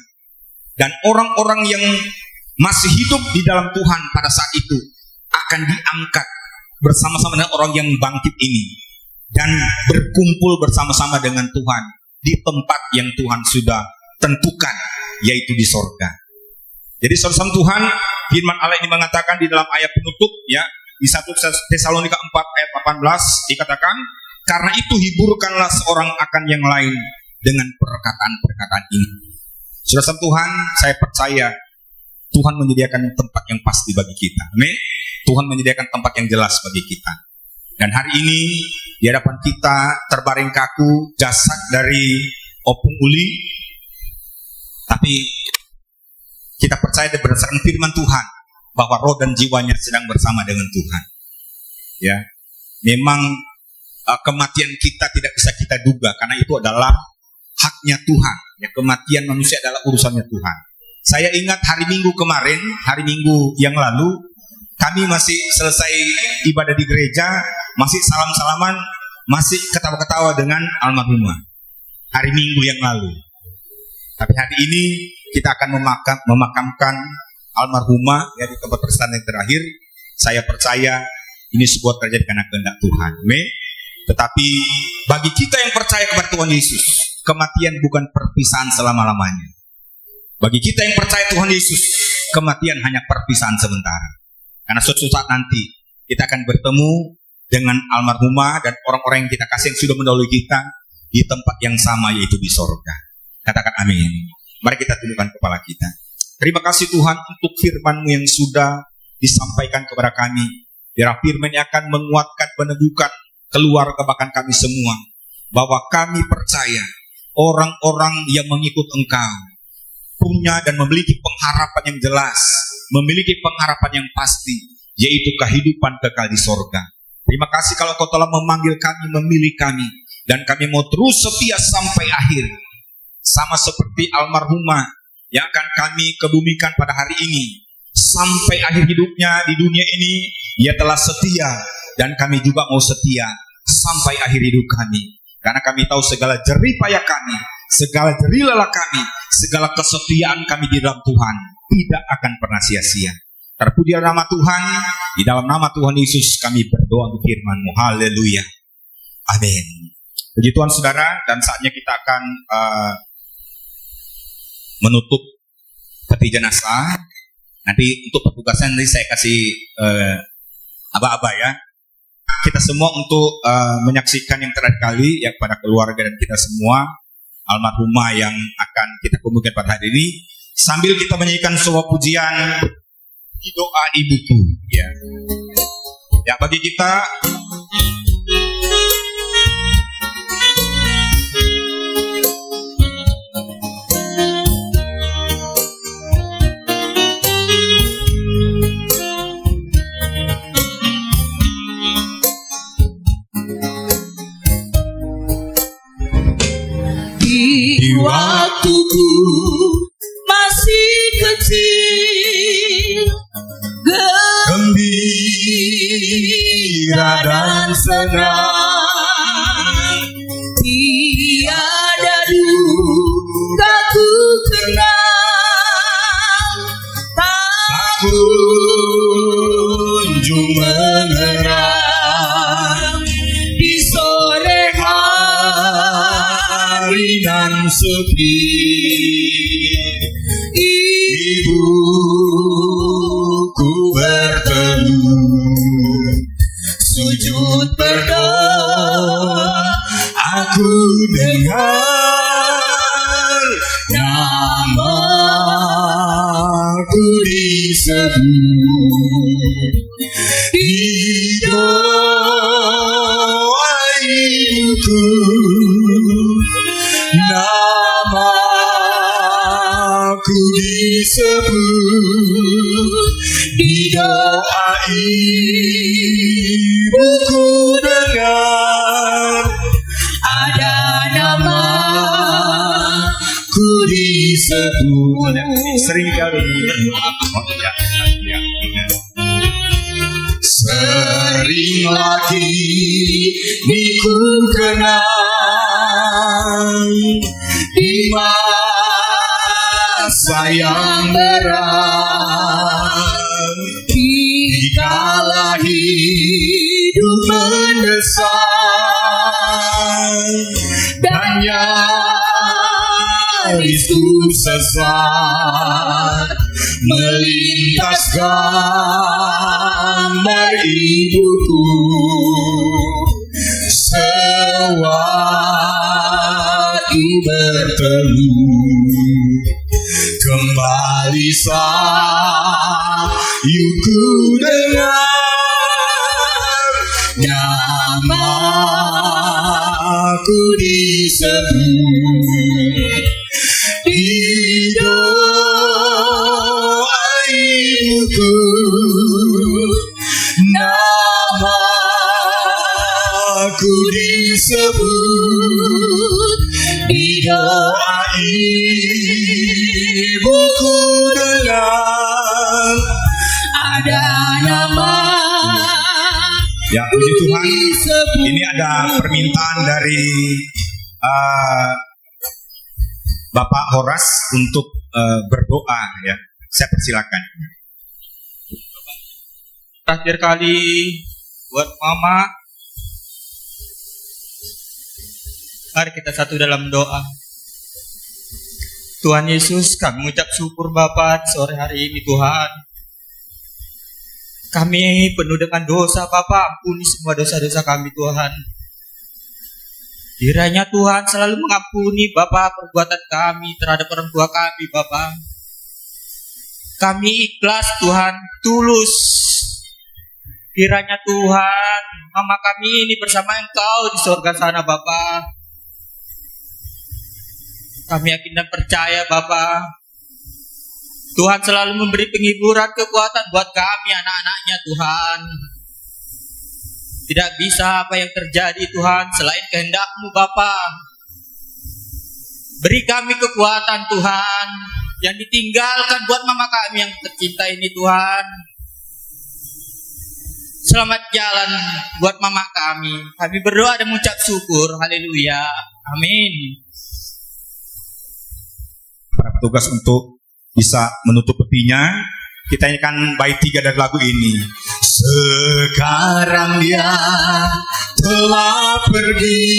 Dan orang-orang yang masih hidup di dalam Tuhan pada saat itu akan diangkat bersama-sama dengan orang yang bangkit ini, dan berkumpul bersama-sama dengan Tuhan di tempat yang Tuhan sudah tentukan, yaitu di sorga. Jadi saudara Tuhan, firman Allah ini mengatakan di dalam ayat penutup, ya, di 1 Tesalonika 4 ayat 18 dikatakan, karena itu hiburkanlah seorang akan yang lain dengan perkataan-perkataan ini. Saudara Tuhan, saya percaya Tuhan menyediakan tempat yang pasti bagi kita. Amin. Tuhan menyediakan tempat yang jelas bagi kita. Dan hari ini di hadapan kita terbaring kaku jasad dari Opung Uli, tapi Kita percaya berdasarkan firman Tuhan bahwa roh dan jiwanya sedang bersama dengan Tuhan. Ya, memang kematian kita tidak bisa kita duga karena itu adalah haknya Tuhan. Ya, kematian manusia adalah urusannya Tuhan. Saya ingat hari Minggu kemarin, hari Minggu yang lalu, kami masih selesai ibadah di gereja, masih salam-salaman, masih ketawa-ketawa dengan almarhumah. Hari Minggu yang lalu. Tapi hari ini kita akan memakamkan almarhumah ya, di tempat persalinan yang terakhir. Saya percaya ini sebuah terjadi karena kehendak Tuhan. Amin. Tetapi bagi kita yang percaya kepada Tuhan Yesus, kematian bukan perpisahan selama-lamanya. Bagi kita yang percaya Tuhan Yesus, kematian hanya perpisahan sementara. Karena suatu saat nanti kita akan bertemu dengan almarhumah dan orang-orang yang kita kasih yang sudah mendahului kita di tempat yang sama, yaitu di sorga. Katakan amin. Mari kita tundukkan kepala kita. Terima kasih Tuhan untuk firman-Mu yang sudah disampaikan kepada kami. Biar firman yang akan menguatkan, meneguhkan keluarga bahkan kami semua. Bahwa kami percaya orang-orang yang mengikut Engkau punya dan memiliki pengharapan yang jelas, memiliki pengharapan yang pasti, yaitu kehidupan kekal di sorga. Terima kasih kalau Kau telah memanggil kami, memilih kami, dan kami mau terus setia sampai akhir. Sama seperti almarhumah yang akan kami kebumikan pada hari ini. Sampai akhir hidupnya di dunia ini, ia telah setia, dan kami juga mau setia sampai akhir hidup kami. Karena kami tahu segala jerih payah kami, segala jerih lelah kami, segala kesetiaan kami di dalam Tuhan tidak akan pernah sia-sia. Terpuji nama Tuhan, di dalam nama Tuhan Yesus kami berdoa untuk firman-Mu. Haleluya. Amin. Puji Tuhan saudara, dan saatnya kita akan menutup peti jenazah. Nanti untuk petugasnya nanti saya kasih aba-aba ya. Kita semua untuk menyaksikan yang terakhir kali ya pada keluarga dan kita semua almarhumah yang akan kita kumpulkan pada hari ini, sambil kita menyanyikan sebuah pujian di doa ibuku ya. Ya bagi kita di waktuku masih kecil, gembira dan senang, tiada duka ku kenal, tak kunjung mengerang di sore hari nan sepi. Ibuku bertemu, sujud berdoa, aku dengar namaku disebut di doa ibuku. Namaku disebut di doa ibuku, dengar ada namaku disebut. seringkali sering lagi ku kenang di masa yang berat, dikala hidup mendesak dan nyarisku sesat, melintas gambar ibuku sewaktu bertemu. Kembali sayuku dengar namaku disebut di doa ibuku dengan ada nama. Ya, puji Tuhan. Ini ada permintaan dari Bapak Horas untuk berdoa, ya. Saya persilakan. Terakhir kali buat Mama, mari kita satu dalam doa. Tuhan Yesus, kami mengucap syukur Bapa sore hari ini Tuhan. Kami penuh dengan dosa Bapa, ampuni semua dosa-dosa kami Tuhan. Kiranya Tuhan selalu mengampuni Bapa perbuatan kami terhadap orang tua kami Bapa. Kami ikhlas Tuhan, tulus. Kiranya Tuhan, Mama kami ini bersama Engkau di surga sana Bapa. Kami yakin dan percaya Bapa, Tuhan selalu memberi penghiburan, kekuatan buat kami anak-anaknya Tuhan. Tidak bisa apa yang terjadi Tuhan selain kehendak-Mu Bapa. Beri kami kekuatan Tuhan yang ditinggalkan buat mama kami yang tercinta ini Tuhan. Selamat jalan buat mama kami. Kami berdoa dan mengucap syukur. Haleluya. Amin. Para petugas untuk bisa menutup petinya, kita nyanyikan bait 3 dari lagu ini. Sekarang dia telah pergi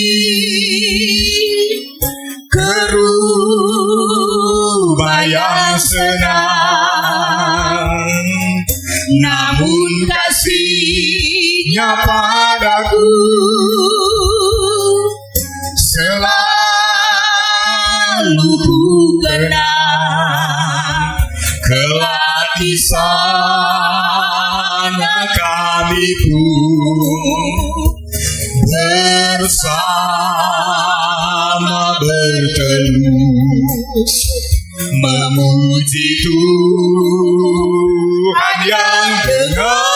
ke rumah yang senang, namun kasih-Nya padaku selalu ku kenang. Kelak di sana kami pun bersama berteduh memuji Tuhan yang dengan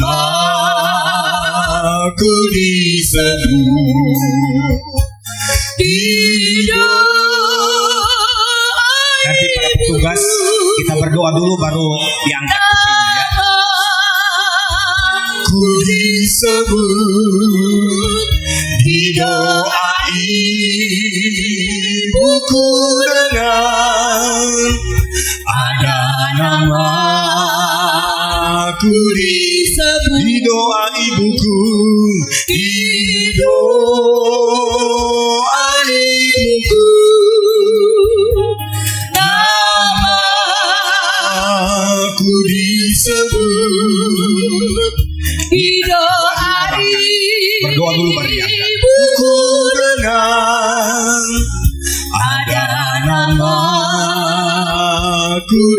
namaku disebut. Nanti para petugas kita berdoa dulu baru diangkat petinya, ya. Ku disebut di doa ibuku dengan ada namaku disebut di doa ibuku, di doa ibuku namaku disebut di doa Berdoa dulu baru diangkat. ibuku dengan ada namaku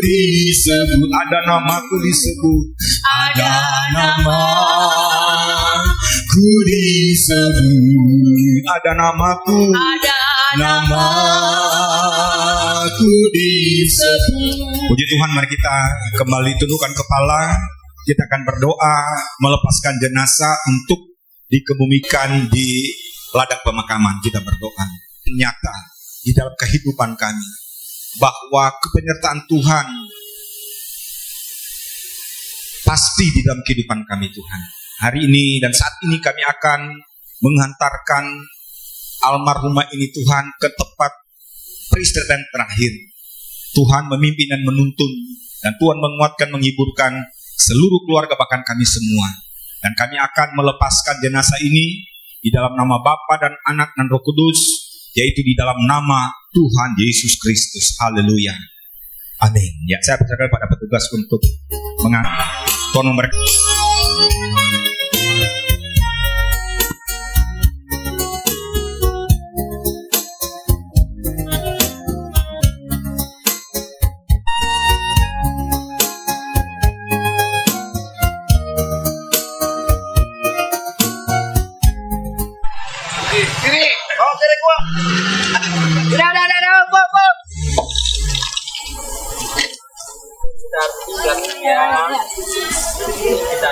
disebut, Ada namaku disebut, ada namaku disebut, ada namaku. ada namaku disebut. Puji Tuhan, mari kita kembali tundukkan kepala. Kita akan berdoa melepaskan jenazah untuk dikebumikan di ladang pemakaman. Kita berdoa nyata di dalam kehidupan kami bahwa kepenyertaan Tuhan pasti di dalam kehidupan kami Tuhan. Hari ini dan saat ini kami akan menghantarkan almarhumah ini Tuhan ke tempat peristirahatan terakhir. Tuhan memimpin dan menuntun, dan Tuhan menguatkan, menghiburkan seluruh keluarga bahkan kami semua. Dan kami akan melepaskan jenazah ini di dalam nama Bapa dan Anak dan Roh Kudus, yaitu di dalam nama Tuhan Yesus Kristus. Haleluya. Amin. Ya, saya persilakan pada petugas untuk mengangkat tono mereka. Kita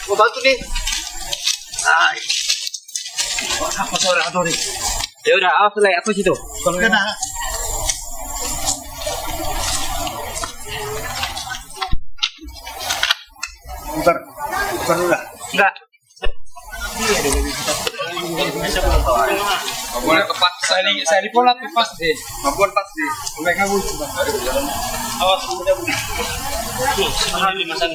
Mau bantu nih. Apa suara atau nih? Ya udah, awas lah aku situ. Kalau enggak Bentar dulu lah. Enggak. Boleh tepat saya di pola pas deh. Maupun pas deh. Boleh ngabur. Awas mudah-mudah. Sini masan.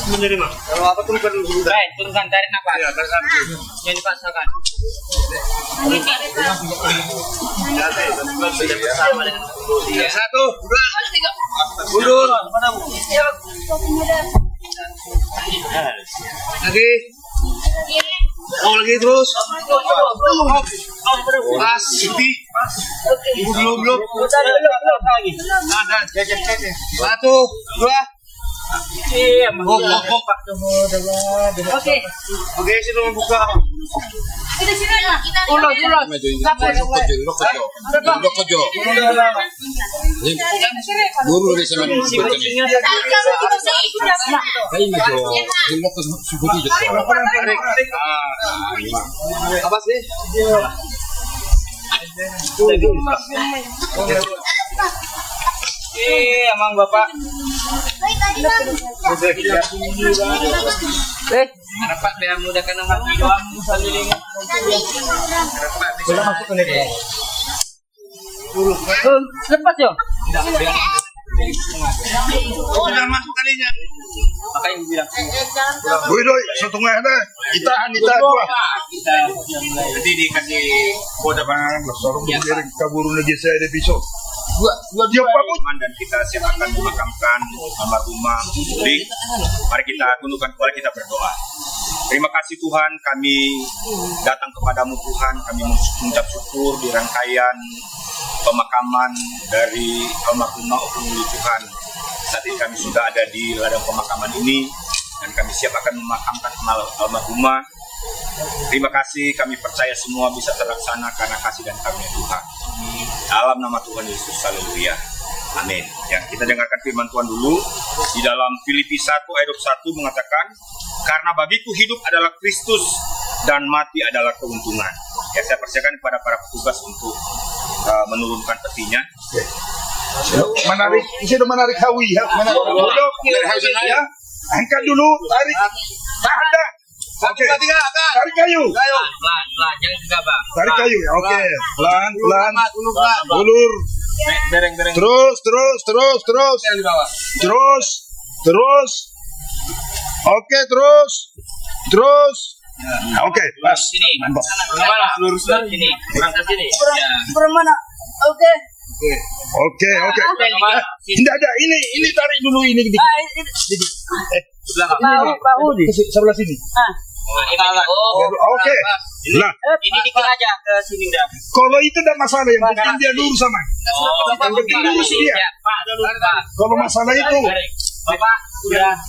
Menerima. Kalau apa turunkan dulu. Baik, turunkan tarik nafas. Ya, tarik nafas. Jangan dipaksakan. Sudah bersama dengan ya, 1, 2, mundur. Lagi. Oh, lagi terus. Pas, Siti. Belum. Ada, 1, 2. Oke, sini membuka. Kita sini aja. Ulos. Guru di sana. Apa sih? Emang Bapak. Pak biar mudahkan hati doang saling. Boleh masuk ke sini. Lepas yo. Sudah masuk kalinya. Makanya bilang. Doi, satu ada. Kita gua. Jadi dikasih kode bang, sorong dari kabur lagi saya ada besok. Dua dia pamut. Dan kita siap akan memakamkan almarhumah Budi. Mari kita tundukkan kepala, kita berdoa. Terima kasih Tuhan, kami datang kepadamu Tuhan, kami mengucap syukur di rangkaian pemakaman dari almarhumah Opung Tuhan. Saat ini kami sudah ada di ladang pemakaman ini dan kami siap akan memakamkan almarhumah. Terima kasih, kami percaya semua bisa terlaksana karena kasih dan karunia Tuhan. Dalam nama Tuhan Yesus, haleluya. Amin. Ya, kita dengarkan firman Tuhan dulu. Di dalam Filipi 1 ayat 21 mengatakan, karena bagiku hidup adalah Kristus dan mati adalah keuntungan. Ya, saya persilakan kepada para petugas untuk menurunkan petinya. Menarik, sudah menarik hawi ya. Ya, angkat dulu, tarik. Tak ada. Oke. Tarik kayu. Pelan, jangan gegabah. Tarik kayu ya. Oke. Pelan. Ulur. Bereng. Terus. Yang di bawah. Terus. Oke, terus. Nah, oke, pas. Sini. Mana? Lurus ke sini. Kurang ke sini. Ya. Mana? Oke. Oke. Tidak ada. Ini tarik dulu ini. Bahu di sebelah sini. Oke. Nah, ini dikit aja ke sini udah. kalau itu tidak masalah, yang penting dia lurus sama. Yang penting lurus dia. Kalau masalah itu, Bapak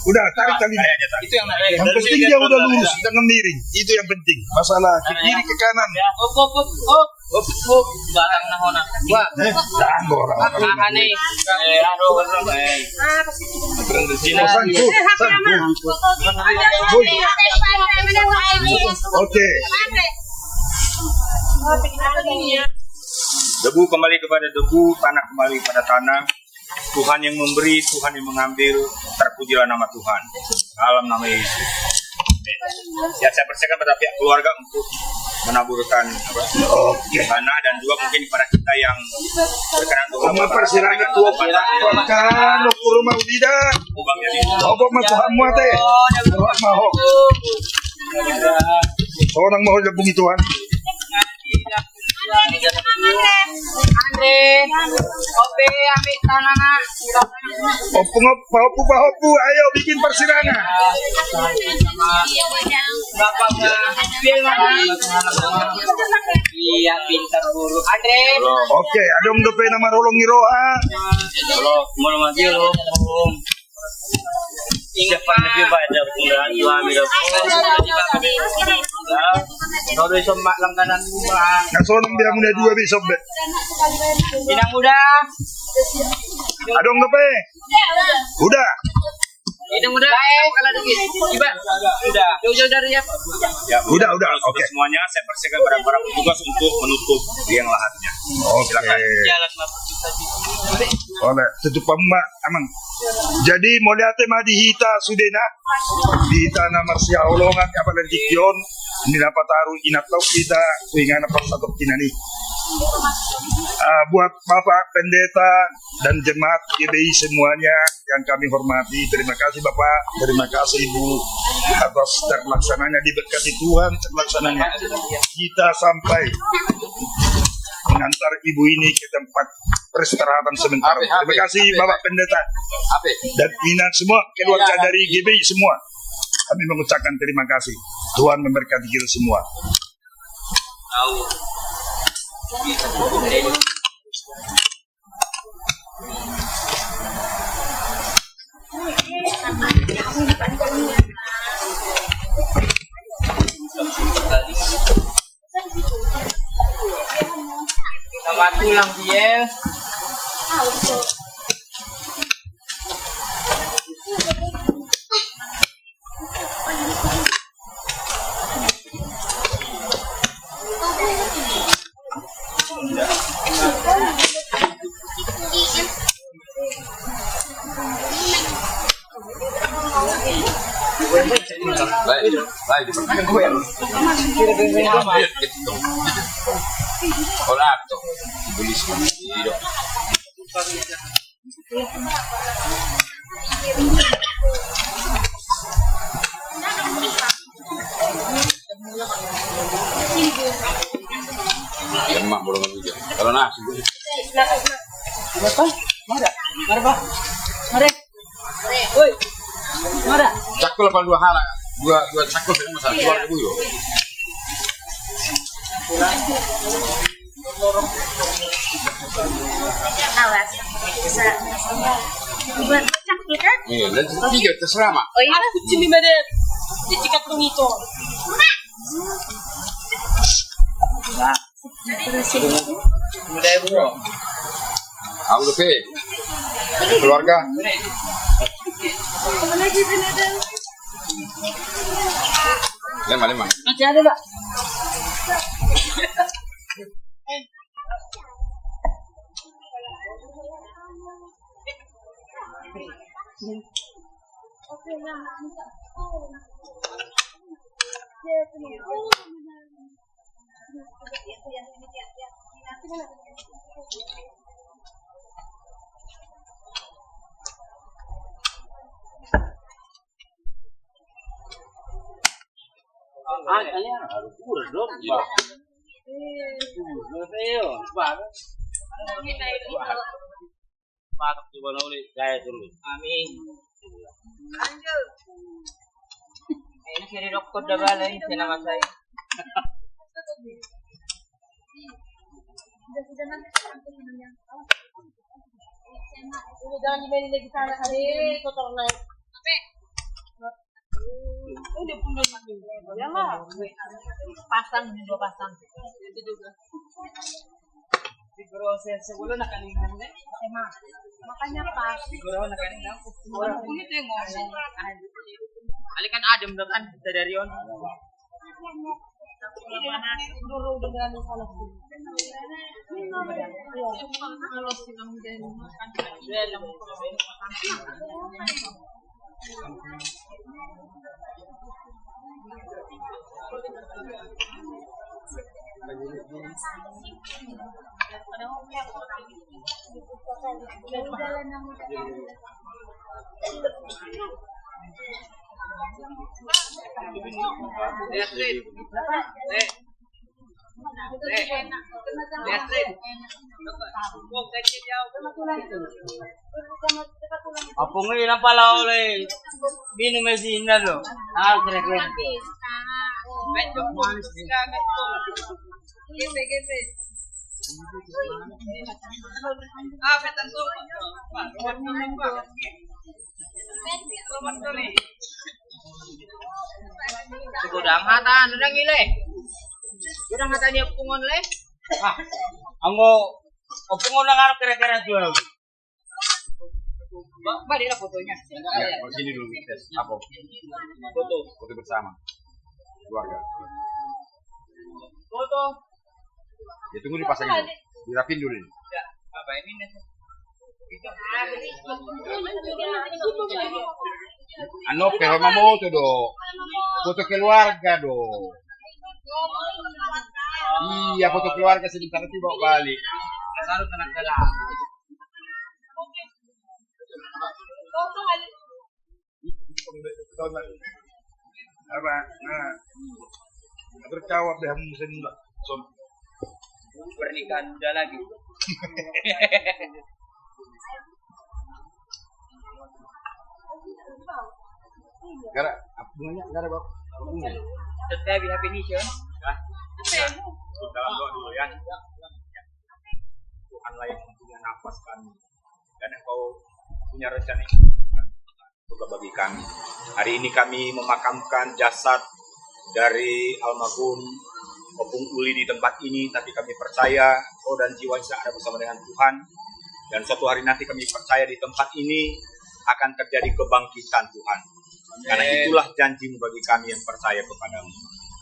udah tarik talinya. itu yang naik. Yang penting dia udah lurus, jangan miring. Itu yang penting. Masalah ke kiri ke kanan. Batang nahona. Kakane. Oke. Debu kembali kepada debu, tanah kembali pada tanah. Tuhan yang memberi, Tuhan yang mengambil, terpujilah nama Tuhan. Dalam nama Yesus. Ya, saya persilakan pada pihak keluarga untuk menaburkan tanah dan juga mungkin kepada kita yang berkenan untuk mempersilakan tua kan rumah tidak. Obok mah Tuhan muate. Mau. Orang mau lebih Tuhan. Andre, Ope, ambil tanah. Opu, ayo bikin persidangan. Bapak Bill mana? Iya, pintar guru. Andre. Oke, adong dope nama rolong iroa. Kalau mau mati lo, ingat pak lebih banyak penggunaan jual minum. Kalau besok mak langganan rumah. Nasonong dia muda dua besok be. Bidang muda. Adong dope. Udah. Bidang muda. Kalau dikit. Iba. Udah. Jauh-jauh dari ya. Ya, Udah. Oke. Semuanya saya persilakan kepada para petugas untuk menutup liang lahatnya. Silakan. Jalan Oleh tutup emak amang. Jadi mau lihat tema di hita sudena di hita nama sia olongan apa dan dikion ini dapat taruh inatau kita kuingan apa satu kinani. Buat Bapak Pendeta dan jemaat GBI semuanya yang kami hormati, terima kasih Bapak, terima kasih Ibu atas terlaksananya, diberkati Tuhan terlaksananya. Kita sampai mengantar Ibu ini ke tempat peristirahatan sebentar. Terima kasih Bapak Pendeta dan Ina semua, keluarga dari GBI semua. Kami mengucapkan terima kasih. Tuhan memberkati kita semua. Selamat pulang dia. Kalau nasi, cakul 82 halak, dua cakul dengan masalah keluar dulu yo. Awas, bisa buat cakul kan? Iya, dan tiga terserah mak. Oh iya, kucing mana? Diikat itu. Mudah bro. Aku lupa. Keluarga. Lima. Masih ada Pak? Amin. Ini kiri dokter dah balai nama saya. Jangan dimainin lagi sana kali kotor naik. Udah punya ya lah. Pasang dua pasang. Itu juga. Proses sebelum nakalingan deh. Makanya pas. Sebelum nakalingan. Orang kulit yang ngomong. Alikan adem kan dari on. Dulu udah berani salah sih. Kalau sih kamu jadi makan dalam Apa ngayon ang pala ulit? Binumesina lo. Kira-kira. Sigurang hata ano nang ile? Sigurang hata niya pungon le? Ang pungon lang ano kira-kira jual. Ba dia fotonya. Sini dulu tes. Apa? Foto bersama. Keluarga. Foto. Ya tunggu dipasangin. Dirapin dulu ini. Ya, apa ini nih? Ano, pero mamoto do. Foto keluarga do. Iya, foto keluarga sebentar nanti bawa balik. Asal tenak dala. Apa? Nah. Berjawab deh musim enggak. Pernikahan muda lagi. Gara bunganya gara bawa. Tetap definition. Dalam doa dulu ya. Tuhanlah yang mempunyai nafas kami dan Engkau punya rencana juga bagi kami. Hari ini kami memakamkan jasad dari almarhum Opung Uli di tempat ini, tapi kami percaya roh dan jiwa ada bersama dengan Tuhan, dan suatu hari nanti kami percaya di tempat ini akan terjadi kebangkitan Tuhan. Karena itulah janji-Mu bagi kami yang percaya kepadamu.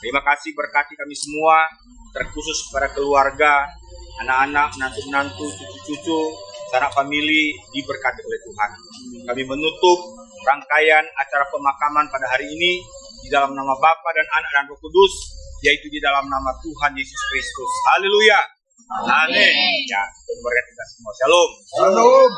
Terima kasih, berkati kami semua, terkhusus kepada keluarga, anak-anak, menantu-menantu, cucu-cucu, sanak famili diberkati oleh Tuhan. Kami menutup rangkaian acara pemakaman pada hari ini di dalam nama Bapa dan Anak dan Roh Kudus, yaitu di dalam nama Tuhan Yesus Kristus. Haleluya. Amin. Ya, berkat kita semua. Shalom. Shalom.